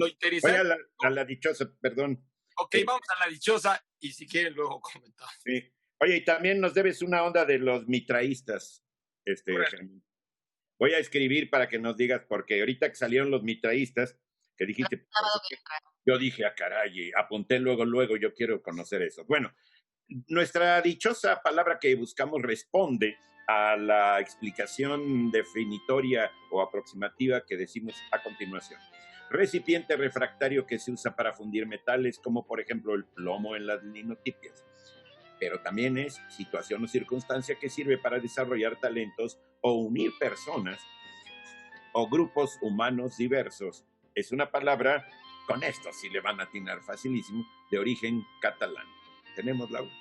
interesante. Voy a la dichosa, perdón. Ok, vamos a la dichosa y si quieren luego comentamos. Sí. Oye, y también nos debes una onda de los mitraístas, Germán. Voy a escribir para que nos digas, porque ahorita que salieron los mitraístas, que dijiste, yo dije, caray, apunté luego, yo quiero conocer eso. Bueno, nuestra dichosa palabra que buscamos responde a la explicación definitoria o aproximativa que decimos a continuación. Recipiente refractario que se usa para fundir metales, como por ejemplo el plomo en las linotipias. Pero también es situación o circunstancia que sirve para desarrollar talentos o unir personas o grupos humanos diversos. Es una palabra, con esto sí le van a atinar facilísimo, de origen catalán. ¿Tenemos, Laura?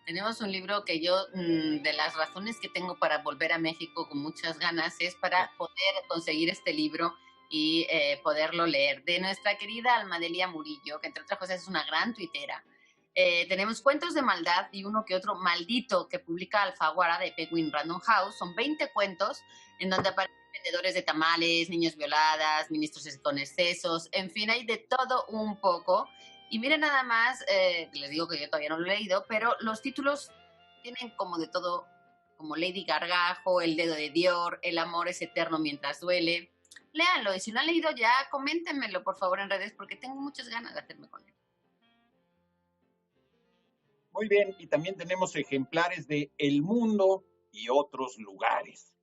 Tenemos un libro que yo, de las razones que tengo para volver a México con muchas ganas, es para poder conseguir este libro y poderlo leer. De nuestra querida Almadelia Murillo, que entre otras cosas es una gran tuitera. Tenemos Cuentos de Maldad y uno que otro maldito que publica Alfaguara de Penguin Random House. Son 20 cuentos en donde aparecen vendedores de tamales, niños violadas, ministros con excesos, en fin, hay de todo un poco. Y miren nada más, les digo que yo todavía no lo he leído, pero los títulos tienen como de todo, como Lady Gargajo, El dedo de Dior, El amor es eterno mientras duele. Léanlo, y si lo han leído ya, coméntenmelo por favor en redes, porque tengo muchas ganas de hacerme con él. Muy bien, y también tenemos ejemplares de El mundo y otros lugares,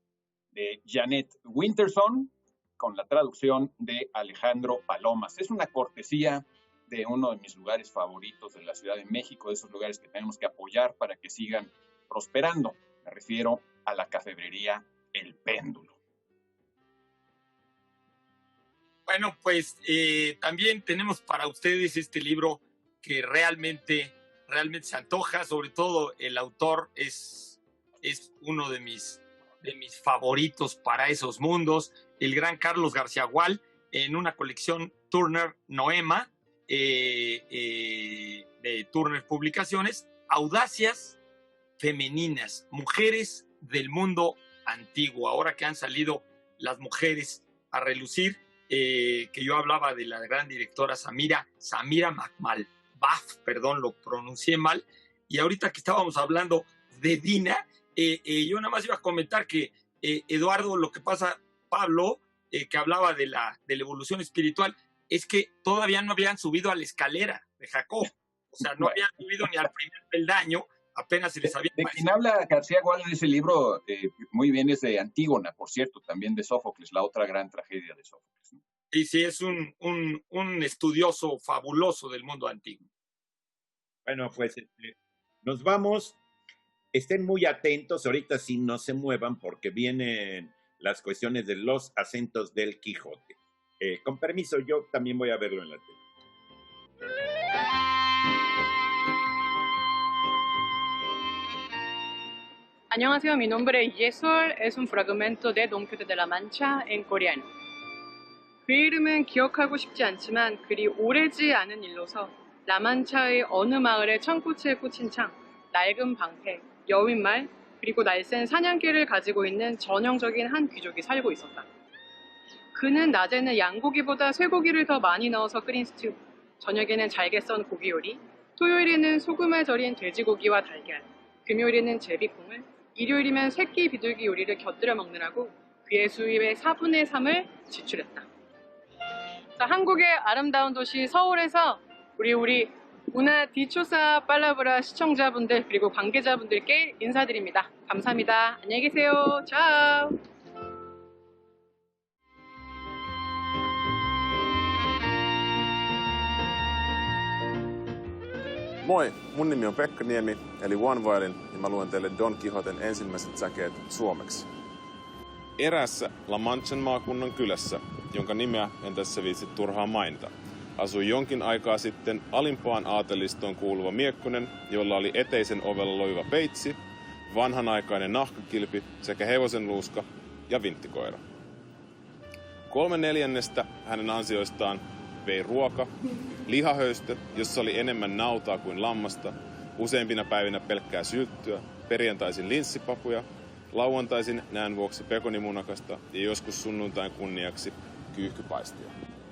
de Janet Winterson, con la traducción de Alejandro Palomas. Es una cortesía de uno de mis lugares favoritos de la Ciudad de México, de esos lugares que tenemos que apoyar para que sigan prosperando. Me refiero a la cafebrería El Péndulo. Bueno, pues también tenemos para ustedes este libro que realmente se antoja, sobre todo el autor es uno de mis favoritos para esos mundos, el gran Carlos García Gual, en una colección Turner Noema, de Turner Publicaciones, Audacias femeninas, mujeres del mundo antiguo. Ahora que han salido las mujeres a relucir, que yo hablaba de la gran directora Samira Baf, perdón, lo pronuncié mal, y ahorita que estábamos hablando de Dina, yo nada más iba a comentar que Eduardo, lo que pasa, Pablo, que hablaba de la evolución espiritual, es que todavía no habían subido a la escalera de Jacob, o sea, no habían subido ni al primer peldaño, apenas se les había... De quien habla García Gual en ese libro, muy bien, es de Antígona, por cierto, también de Sófocles, la otra gran tragedia de Sófocles, ¿no? Y sí, es un estudioso fabuloso del mundo antiguo. Bueno, pues nos vamos. Estén muy atentos, ahorita sí no se muevan porque vienen las cuestiones de los acentos del Quijote. Con permiso, yo también voy a verlo en la tele. 안녕하세요. Mi nombre es Yesol. Es un fragmento de Don Quijote de la Mancha en coreano. 그 이름은 기억하고 싶지 않지만 그리 오래지 않은 일로서 라만차의 어느 마을에 청꽃에 꽂힌 창, 낡은 방패, 여윈말, 그리고 날쌘 사냥개를 가지고 있는 전형적인 한 귀족이 살고 있었다. 그는 낮에는 양고기보다 쇠고기를 더 많이 넣어서 끓인 스튜, 저녁에는 잘게 썬 고기 요리, 토요일에는 소금에 절인 돼지고기와 달걀, 금요일에는 제비콩을, 일요일이면 새끼 비둘기 요리를 곁들여 먹느라고 그의 수입의 4분의 3을 지출했다. 자, 한국의 아름다운 도시 서울에서 우리 우나 디초사 팔라브라 시청자분들 그리고 관계자분들께 인사드립니다. 감사합니다. 안녕히 계세요. 차오. Moi, mun nimi on Pekka Niemi, eli One-Violin, ja mä luen teille Don Quixoten ensimmäiset säkeet suomeksi. Eräässä La Manchan maakunnan kylässä, jonka nimeä en tässä viitsi turhaan mainita, asui jonkin aikaa sitten alimpaan aatelistoon kuuluva miekkonen, jolla oli eteisen ovella loiva peitsi, vanhanaikainen nahkakilpi sekä hevosen luuska ja vinttikoira. 3/4 hänen ansioistaan vei ruoka, lihahöystö, jossa oli enemmän nautaa kuin lammasta, useimpina päivinä pelkkää sylttyä, perjantaisin linssipapuja, lauantaisin näön vuoksi pekonimunakasta ja joskus sunnuntain kunniaksi kyyhkypaistia.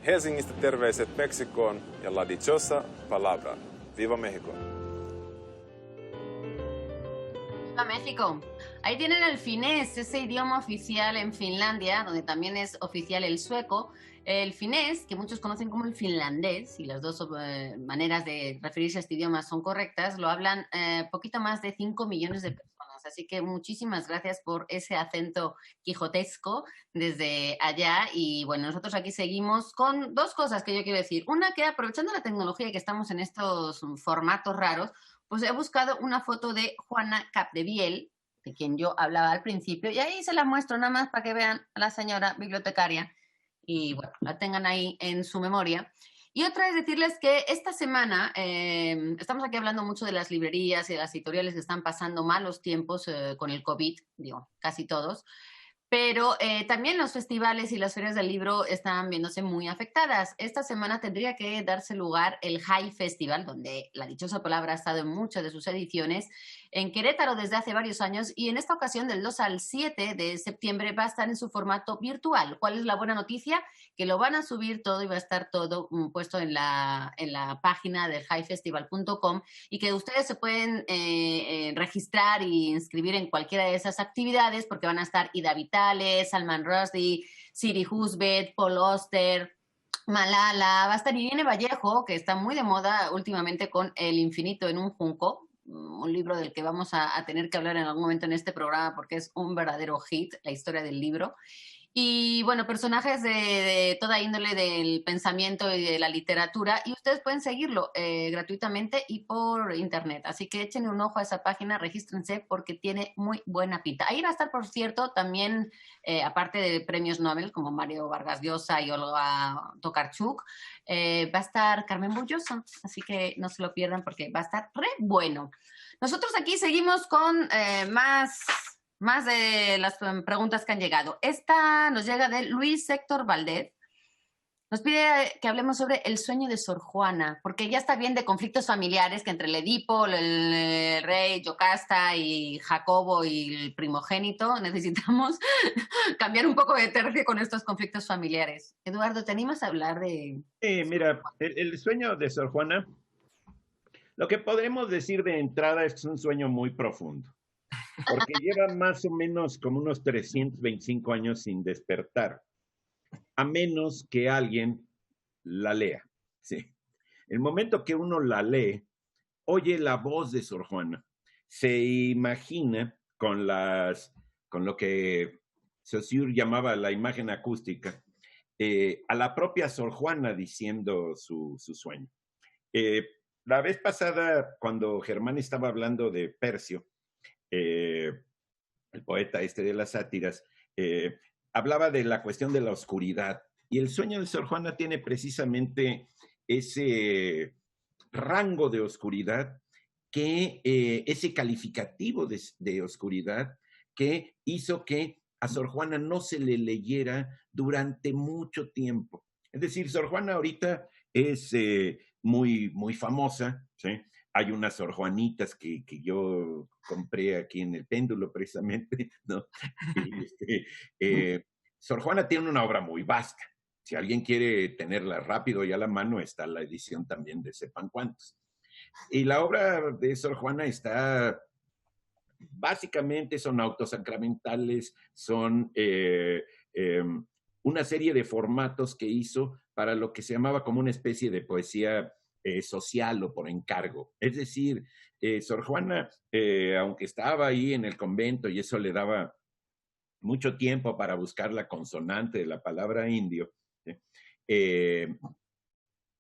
Helsingistä terveiset Meksikoon ja la dichosa palabra. Viva Mexico! A México. Ahí tienen el finés, ese idioma oficial en Finlandia, donde también es oficial el sueco. El finés, que muchos conocen como el finlandés, y las dos maneras de referirse a este idioma son correctas, lo hablan poquito más de 5 millones de personas. Así que muchísimas gracias por ese acento quijotesco desde allá. Y bueno, nosotros aquí seguimos con dos cosas que yo quiero decir. Una, que aprovechando la tecnología y que estamos en estos formatos raros, pues he buscado una foto de Juana Capdeviel, de quien yo hablaba al principio, y ahí se la muestro nada más para que vean a la señora bibliotecaria y bueno, la tengan ahí en su memoria. Y otra es decirles que esta semana estamos aquí hablando mucho de las librerías y de las editoriales que están pasando malos tiempos con el COVID, digo, casi todos. Pero también los festivales y las ferias del libro están viéndose muy afectadas. Esta semana tendría que darse lugar el High Festival, donde la dichosa palabra ha estado en muchas de sus ediciones, en Querétaro desde hace varios años, y en esta ocasión del 2 al 7 de septiembre va a estar en su formato virtual. ¿Cuál es la buena noticia? Que lo van a subir todo y va a estar todo puesto en la página del highfestival.com, y que ustedes se pueden registrar e inscribir en cualquiera de esas actividades, porque van a estar Ida Vitale, Salman Rushdie, Siri Husbeth, Paul Auster, Malala, va a estar Irene Vallejo, que está muy de moda últimamente con El infinito en un junco, un libro del que vamos a tener que hablar en algún momento en este programa porque es un verdadero hit, la historia del libro. Y bueno, personajes de toda índole del pensamiento y de la literatura, y ustedes pueden seguirlo gratuitamente y por internet. Así que échenle un ojo a esa página, regístrense porque tiene muy buena pinta. Ahí va a estar, por cierto, también, aparte de premios Nobel como Mario Vargas Llosa y Olga Tokarczuk, va a estar Carmen Bulloso. Así que no se lo pierdan porque va a estar re bueno. Nosotros aquí seguimos con más de las preguntas que han llegado. Esta nos llega de Luis Héctor Valdez. Nos pide que hablemos sobre el sueño de Sor Juana, porque ya está bien de conflictos familiares que entre el Edipo, el rey Yocasta y Jacobo y el primogénito necesitamos cambiar un poco de tercio con estos conflictos familiares. Eduardo, ¿te animas a hablar de...? Mira, el sueño de Sor Juana, lo que podremos decir de entrada es que es un sueño muy profundo, porque lleva más o menos como unos 325 años sin despertar, a menos que alguien la lea. ¿Sí? El momento que uno la lee, oye la voz de Sor Juana, se imagina con lo que Saussure llamaba la imagen acústica, a la propia Sor Juana diciendo su sueño. La vez pasada, cuando Germán estaba hablando de Percio, el poeta de las sátiras, hablaba de la cuestión de la oscuridad, y el sueño de Sor Juana tiene precisamente ese rango de oscuridad, ese calificativo de oscuridad que hizo que a Sor Juana no se le leyera durante mucho tiempo. Es decir, Sor Juana ahorita es muy, muy famosa, ¿sí? Hay unas Sor Juanitas que yo compré aquí en el Péndulo, precisamente, ¿no? Sor Juana tiene una obra muy vasta. Si alguien quiere tenerla rápido y a la mano, está la edición también de Sepan Cuántos. Y la obra de Sor Juana está, básicamente, son autosacramentales, son una serie de formatos que hizo para lo que se llamaba como una especie de poesía social o por encargo. Es decir, Sor Juana, aunque estaba ahí en el convento y eso le daba mucho tiempo para buscar la consonante de la palabra indio, que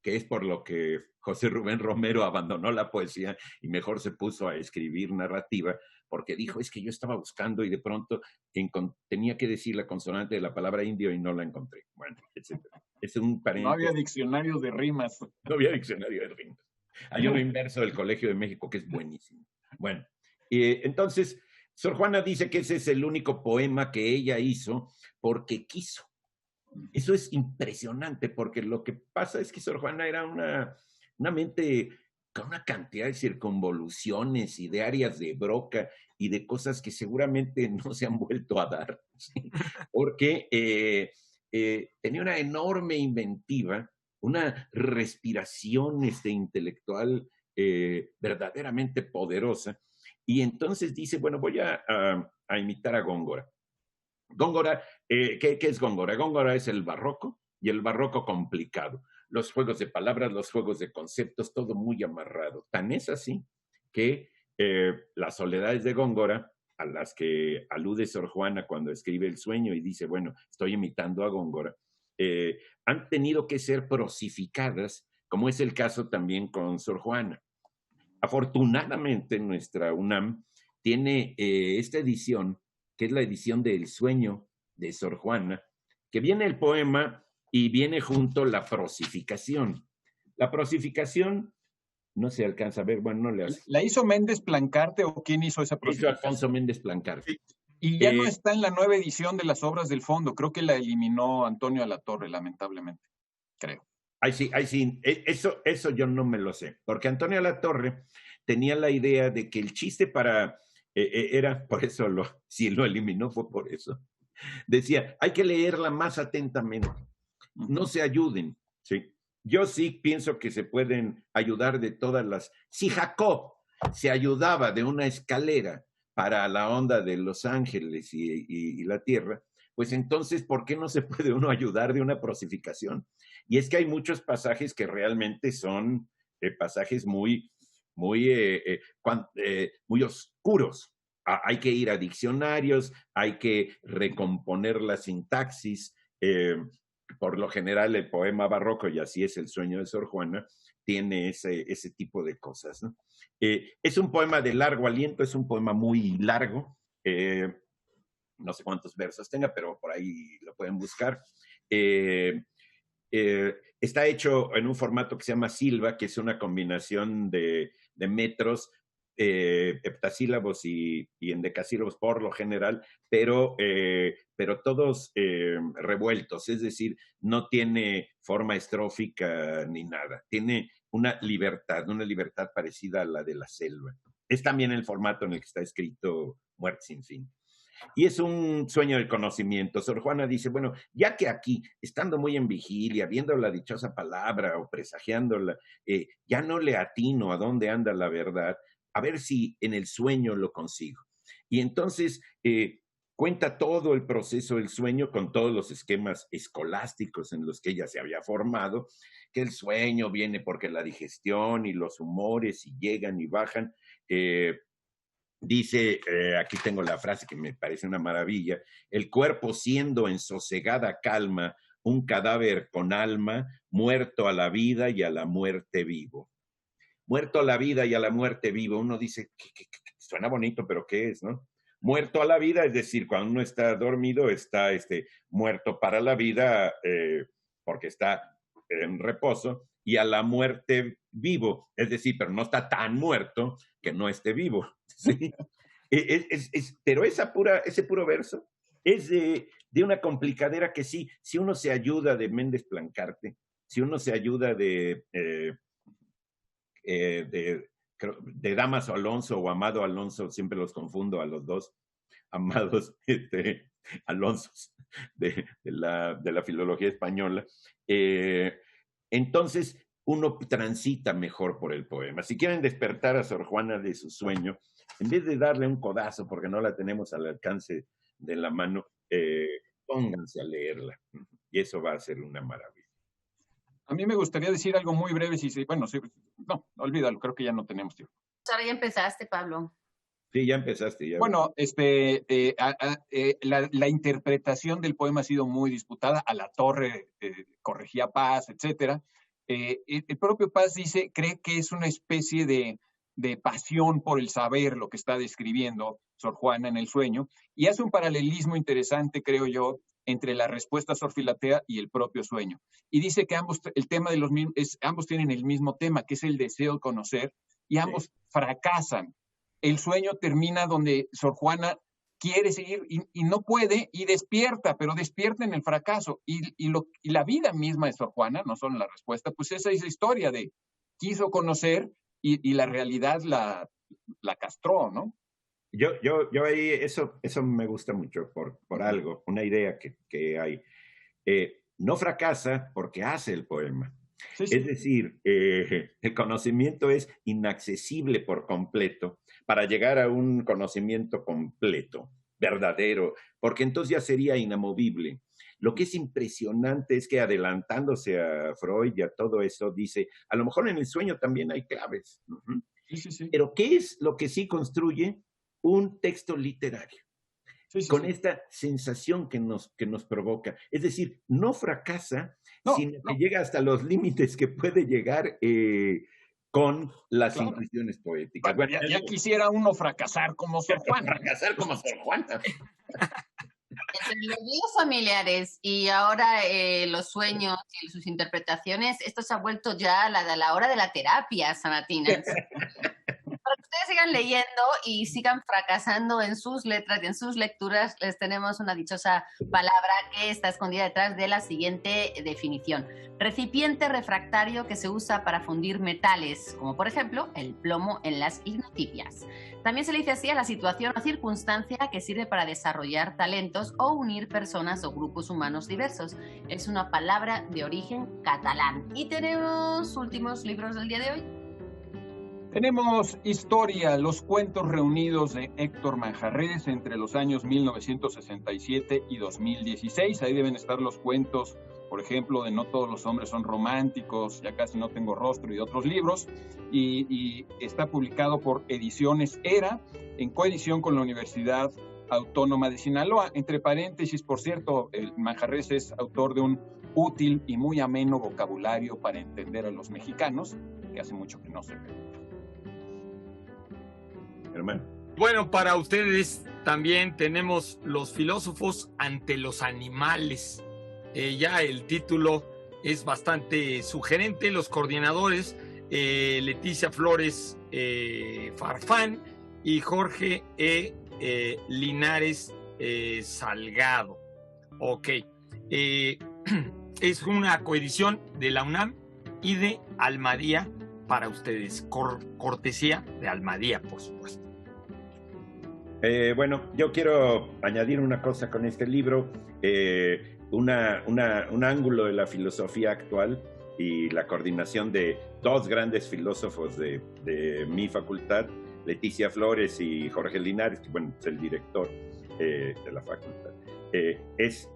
es por lo que José Rubén Romero abandonó la poesía y mejor se puso a escribir narrativa, porque dijo, es que yo estaba buscando y de pronto tenía que decir la consonante de la palabra indio y no la encontré. Bueno, etc. Es un no había diccionario de rimas. No había diccionario de rimas. Hay uno inverso del Colegio de México que es buenísimo. Bueno, entonces, Sor Juana dice que ese es el único poema que ella hizo porque quiso. Eso es impresionante, porque lo que pasa es que Sor Juana era una mente con una cantidad de circunvoluciones y de áreas de broca y de cosas que seguramente no se han vuelto a dar, ¿sí? Porque tenía una enorme inventiva, una respiración intelectual verdaderamente poderosa, y entonces dice, bueno, voy a imitar a Góngora. Góngora, ¿qué es Góngora? Góngora es el barroco, y el barroco complicado. Los juegos de palabras, los juegos de conceptos, todo muy amarrado. Tan es así que las soledades de Góngora, a las que alude Sor Juana cuando escribe El sueño y dice, bueno, estoy imitando a Góngora, han tenido que ser prosificadas, como es el caso también con Sor Juana. Afortunadamente, nuestra UNAM tiene esta edición, que es la edición de El sueño de Sor Juana, que viene el poema y viene junto la prosificación. La prosificación no se alcanza a ver, bueno, no le hace. ¿La hizo Méndez Plancarte o quién hizo esa prosificación? Hizo Alfonso Méndez Plancarte. Y ya no está en la nueva edición de las obras del fondo. Creo que la eliminó Antonio Alatorre, lamentablemente. Creo. Ahí sí. Eso yo no me lo sé. Porque Antonio Alatorre tenía la idea de que el chiste era, por eso si lo eliminó fue por eso. Decía, hay que leerla más atentamente. No se ayuden, ¿sí? Yo sí pienso que se pueden ayudar de todas las... Si Jacob se ayudaba de una escalera para la onda de Los Ángeles y la Tierra, pues entonces, ¿por qué no se puede uno ayudar de una prosificación? Y es que hay muchos pasajes que realmente son pasajes muy oscuros. Hay que ir a diccionarios, hay que recomponer la sintaxis. Por lo general, el poema barroco, y así es El sueño de Sor Juana, tiene ese tipo de cosas, ¿no? Es un poema de largo aliento, es un poema muy largo. No sé cuántos versos tenga, pero por ahí lo pueden buscar. Está hecho en un formato que se llama silva, que es una combinación de metros, heptasílabos y endecasílabos por lo general, pero todos revueltos, es decir, no tiene forma estrófica ni nada, tiene una libertad parecida a la de la selva. Es también el formato en el que está escrito Muerte sin fin. Y es un sueño del conocimiento. Sor Juana dice, bueno, ya que aquí, estando muy en vigilia, viendo la dichosa palabra o presagiándola, ya no le atino a dónde anda la verdad, a ver si en el sueño lo consigo. Y entonces cuenta todo el proceso del sueño con todos los esquemas escolásticos en los que ella se había formado, que el sueño viene porque la digestión y los humores y llegan y bajan. Dice, aquí tengo la frase que me parece una maravilla, el cuerpo siendo en sosegada calma un cadáver con alma, muerto a la vida y a la muerte vivo. Muerto a la vida y a la muerte vivo. Uno dice, que suena bonito, pero ¿qué es, no? Muerto a la vida, es decir, cuando uno está dormido, está muerto para la vida porque está en reposo, y a la muerte vivo, es decir, pero no está tan muerto que no esté vivo, ¿sí? Pero ese puro verso es de una complicadera que sí, si uno se ayuda de Méndez Plancarte, si uno se ayuda de Dámaso Alonso o Amado Alonso, siempre los confundo a los dos, amados Alonsos de la filología española, entonces uno transita mejor por el poema. Si quieren despertar a Sor Juana de su sueño, en vez de darle un codazo porque no la tenemos al alcance de la mano, pónganse a leerla y eso va a ser una maravilla. A mí me gustaría decir algo muy breve, no, olvídalo, creo que ya no tenemos tiempo. Ahora ya empezaste, Pablo. Sí, ya empezaste. Ya. Bueno, la interpretación del poema ha sido muy disputada. Alatorre corregía Paz, etcétera. El propio Paz cree que es una especie de pasión por el saber lo que está describiendo Sor Juana en El sueño, y hace un paralelismo interesante, creo yo, entre la respuesta a Sor Filatea y el propio sueño. Y dice que ambos tienen el mismo tema, que es el deseo de conocer, y ambos fracasan. El sueño termina donde Sor Juana quiere seguir y no puede, y despierta, pero despierta en el fracaso. Y la vida misma de Sor Juana, no solo la respuesta, pues esa es la historia de quiso conocer y la realidad la castró, ¿no? Yo ahí, eso me gusta mucho por algo, una idea que hay. No fracasa porque hace el poema. Sí. Es decir, el conocimiento es inaccesible por completo, para llegar a un conocimiento completo, verdadero, porque entonces ya sería inamovible. Lo que es impresionante es que adelantándose a Freud y a todo eso, dice, a lo mejor en el sueño también hay claves. Sí, sí, sí. Pero ¿qué es lo que sí construye un texto literario? Sí, sí, Con sí. esta sensación que nos provoca. Es decir, no fracasa, No, sino que no, llega hasta los límites que puede llegar con las claro. intuiciones poéticas. Bueno, Ya quisiera uno fracasar como Sor Juana. fracasar como Sor Juana. Entre los líos familiares y ahora los sueños y sus interpretaciones, esto se ha vuelto ya la hora de la terapia, Sanatinas. Para que ustedes sigan leyendo y sigan fracasando en sus letras y en sus lecturas, les tenemos una dichosa palabra que está escondida detrás de la siguiente definición. Recipiente refractario que se usa para fundir metales, como por ejemplo el plomo en las lignotipías. También se le dice así a la situación o circunstancia que sirve para desarrollar talentos o unir personas o grupos humanos diversos. Es una palabra de origen catalán. Y tenemos últimos libros del día de hoy. Tenemos Historia, los cuentos reunidos de Héctor Manjarrés entre los años 1967 y 2016. Ahí deben estar los cuentos, por ejemplo, de No todos los hombres son románticos, Ya casi no tengo rostro y otros libros. Y está publicado por Ediciones Era, en coedición con la Universidad Autónoma de Sinaloa. Entre paréntesis, por cierto, el Manjarrés es autor de un útil y muy ameno vocabulario para entender a los mexicanos, que hace mucho que no se ve. Hermano. Bueno, para ustedes también tenemos Los filósofos ante los animales. Ya el título es bastante sugerente. Los coordinadores, Leticia Flores Farfán y Jorge Linares Salgado. Ok. Es una coedición de la UNAM y de Almadía para ustedes. Cortesía de Almadía, por supuesto. Bueno, yo quiero añadir una cosa con este libro, un ángulo de la filosofía actual y la coordinación de dos grandes filósofos de mi facultad, Leticia Flores y Jorge Linares, que bueno, es el director de la facultad. ¿Qué es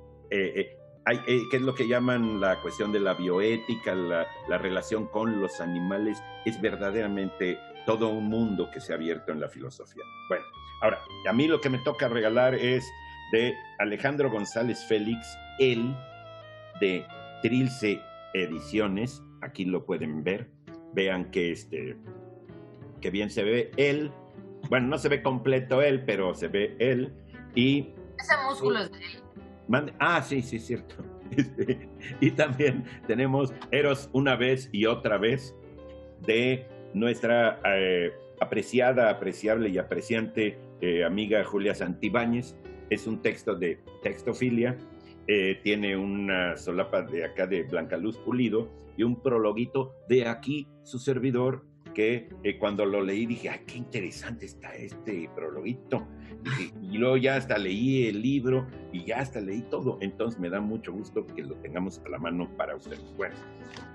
lo que llaman la cuestión de la bioética, la relación con los animales? Es verdaderamente todo un mundo que se ha abierto en la filosofía. Bueno, ahora, a mí lo que me toca regalar es de Alejandro González Félix, él, de Trilce Ediciones. Aquí lo pueden ver. Vean que bien se ve él. Bueno, no se ve completo él, pero se ve él. Y ese músculo es de él. Sí, es cierto. Y también tenemos Eros una vez y otra vez, de nuestra apreciada, apreciable y apreciante amiga Julia Santibáñez. Es un texto de textofilia, tiene una solapa de acá de Blanca Luz Pulido y un prologuito de aquí su servidor, que cuando lo leí dije, ¡ay, qué interesante está este prologuito! Y luego ya hasta leí el libro y ya hasta leí todo. Entonces me da mucho gusto que lo tengamos a la mano para ustedes. Bueno,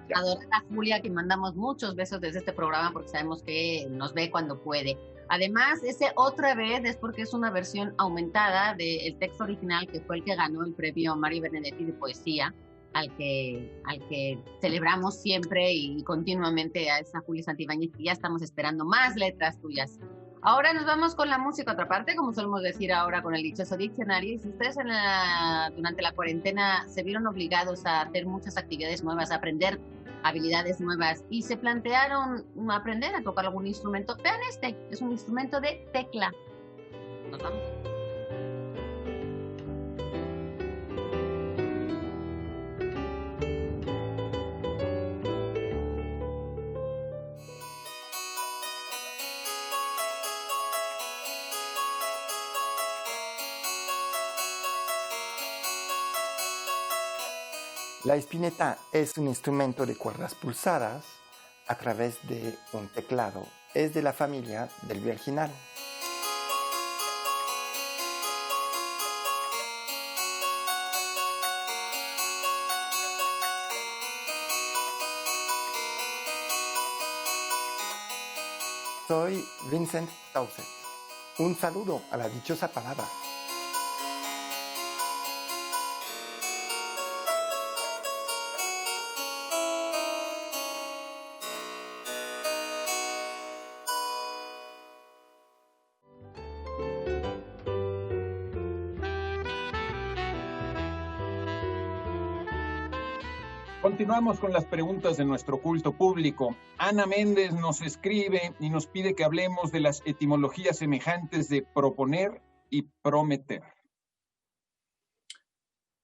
ya. Adorada Julia, que mandamos muchos besos desde este programa porque sabemos que nos ve cuando puede. Además, ese otra vez es porque es una versión aumentada del texto original, que fue el que ganó el premio Mario Benedetti de poesía, al que celebramos siempre y continuamente a esa Julia Santibáñez, y ya estamos esperando más letras tuyas. Ahora nos vamos con la música a otra parte, como solemos decir ahora con el dichoso diccionario. Y si ustedes durante la cuarentena se vieron obligados a hacer muchas actividades nuevas, a aprender habilidades nuevas y se plantearon aprender a tocar algún instrumento, vean es un instrumento de tecla. Nos vamos. La espineta es un instrumento de cuerdas pulsadas a través de un teclado. Es de la familia del virginal. soy Vincent Tauset. Un saludo a la dichosa palabra. Continuamos con las preguntas de nuestro culto público. Ana Méndez nos escribe y nos pide que hablemos de las etimologías semejantes de proponer y prometer.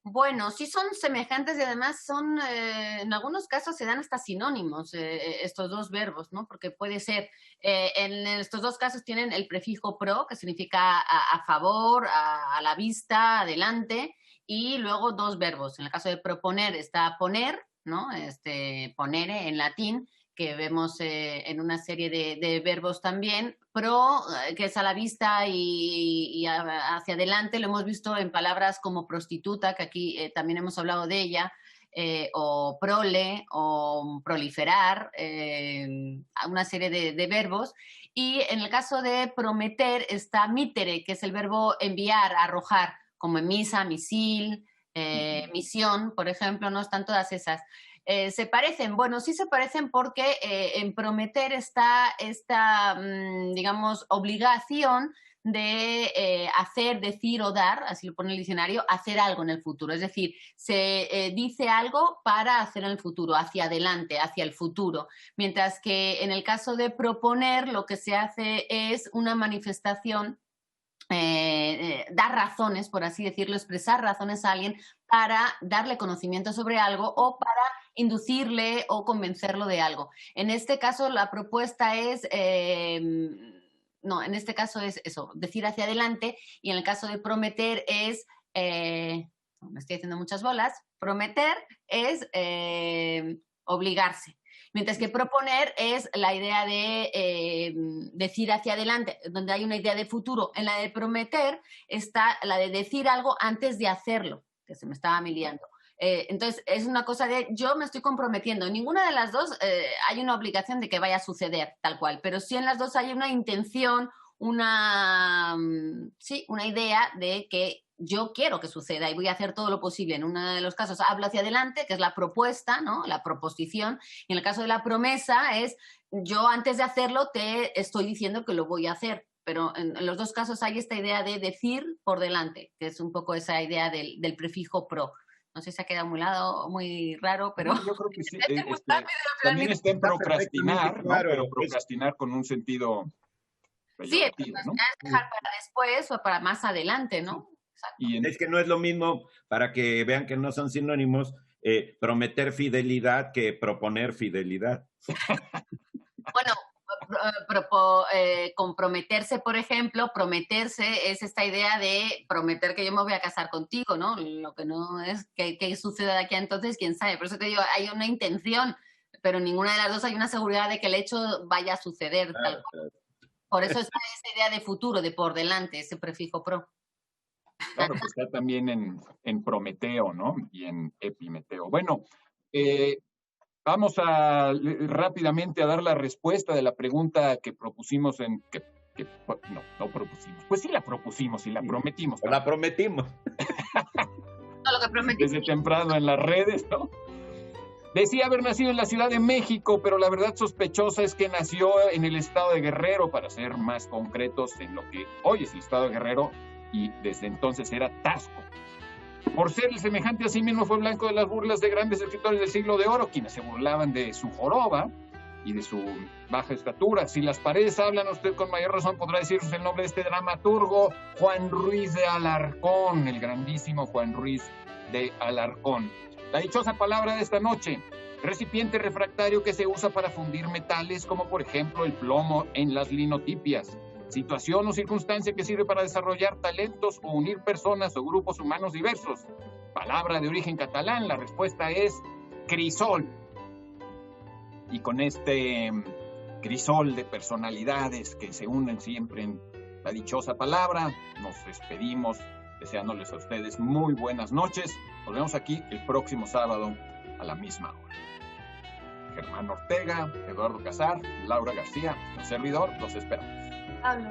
Bueno, sí son semejantes y además son, en algunos casos se dan hasta sinónimos estos dos verbos, ¿no? Porque puede ser, en estos dos casos tienen el prefijo pro, que significa a favor, a la vista, adelante, y luego dos verbos. En el caso de proponer está poner, ¿no? Ponere en latín, que vemos en una serie de verbos también. Pro, que es a la vista y hacia adelante, lo hemos visto en palabras como prostituta, que aquí también hemos hablado de ella, o prole, o proliferar, una serie de verbos. Y en el caso de prometer está mitere, que es el verbo enviar, arrojar, como en misa, misil, misión, por ejemplo, ¿no? Están todas esas. ¿Se parecen? Bueno, sí se parecen porque en prometer está esta, digamos, obligación de hacer, decir o dar, así lo pone el diccionario, hacer algo en el futuro. Es decir, se dice algo para hacer en el futuro, hacia adelante, hacia el futuro. Mientras que en el caso de proponer, lo que se hace es una manifestación, dar razones, por así decirlo, expresar razones a alguien para darle conocimiento sobre algo o para inducirle o convencerlo de algo. En este caso, la propuesta es, no, en este caso es eso, decir hacia adelante, y en el caso de prometer es, me estoy haciendo muchas bolas, prometer es obligarse. Mientras que proponer es la idea de decir hacia adelante, donde hay una idea de futuro. En la de prometer está la de decir algo antes de hacerlo, que se me estaba liando. Entonces, es una cosa de yo me estoy comprometiendo. En ninguna de las dos hay una obligación de que vaya a suceder tal cual, pero sí en las dos hay una intención, una idea de que yo quiero que suceda y voy a hacer todo lo posible. En uno de los casos hablo hacia adelante, que es la propuesta, ¿no? La proposición. Y en el caso de la promesa es yo antes de hacerlo te estoy diciendo que lo voy a hacer. Pero en los dos casos hay esta idea de decir por delante, que es un poco esa idea del prefijo pro. No sé si ha quedado muy raro, pero... No, yo creo que sí. También está en procrastinar, ¿no? Pero procrastinar con un sentido... Sí, ¿no? Es dejar para después o para más adelante, ¿no? Y es que no es lo mismo, para que vean que no son sinónimos, prometer fidelidad que proponer fidelidad. Bueno, comprometerse, por ejemplo, prometerse es esta idea de prometer que yo me voy a casar contigo, ¿no? Lo que no es que suceda de aquí a entonces, quién sabe. Por eso te digo, hay una intención, pero ninguna de las dos hay una seguridad de que el hecho vaya a suceder tal cual. Por eso está esa idea de futuro, de por delante, ese prefijo pro. Claro, pues está también en Prometeo, ¿no? Y en Epimeteo. Bueno, vamos rápidamente a dar la respuesta de la pregunta que propusimos no propusimos. Pues sí la propusimos y la prometimos. La prometimos. No, lo que prometimos. Desde temprano en las redes, ¿no? Decía haber nacido en la Ciudad de México, pero la verdad sospechosa es que nació en el estado de Guerrero, para ser más concretos en lo que hoy es el estado de Guerrero, y desde entonces era Tasco. Por ser el semejante a sí mismo, fue blanco de las burlas de grandes escritores del siglo de oro, quienes se burlaban de su joroba y de su baja estatura. Si las paredes hablan, usted con mayor razón podrá decirnos el nombre de este dramaturgo, Juan Ruiz de Alarcón, el grandísimo Juan Ruiz de Alarcón. La dichosa palabra de esta noche: recipiente refractario que se usa para fundir metales, como por ejemplo el plomo en las linotipias. Situación o circunstancia que sirve para desarrollar talentos o unir personas o grupos humanos diversos. Palabra de origen catalán, la respuesta es crisol. Y con este crisol de personalidades que se unen siempre en la dichosa palabra, nos despedimos deseándoles a ustedes muy buenas noches. Nos vemos aquí el próximo sábado a la misma hora. Germán Ortega, Eduardo Casar, Laura García, un servidor, los esperamos. Hablo.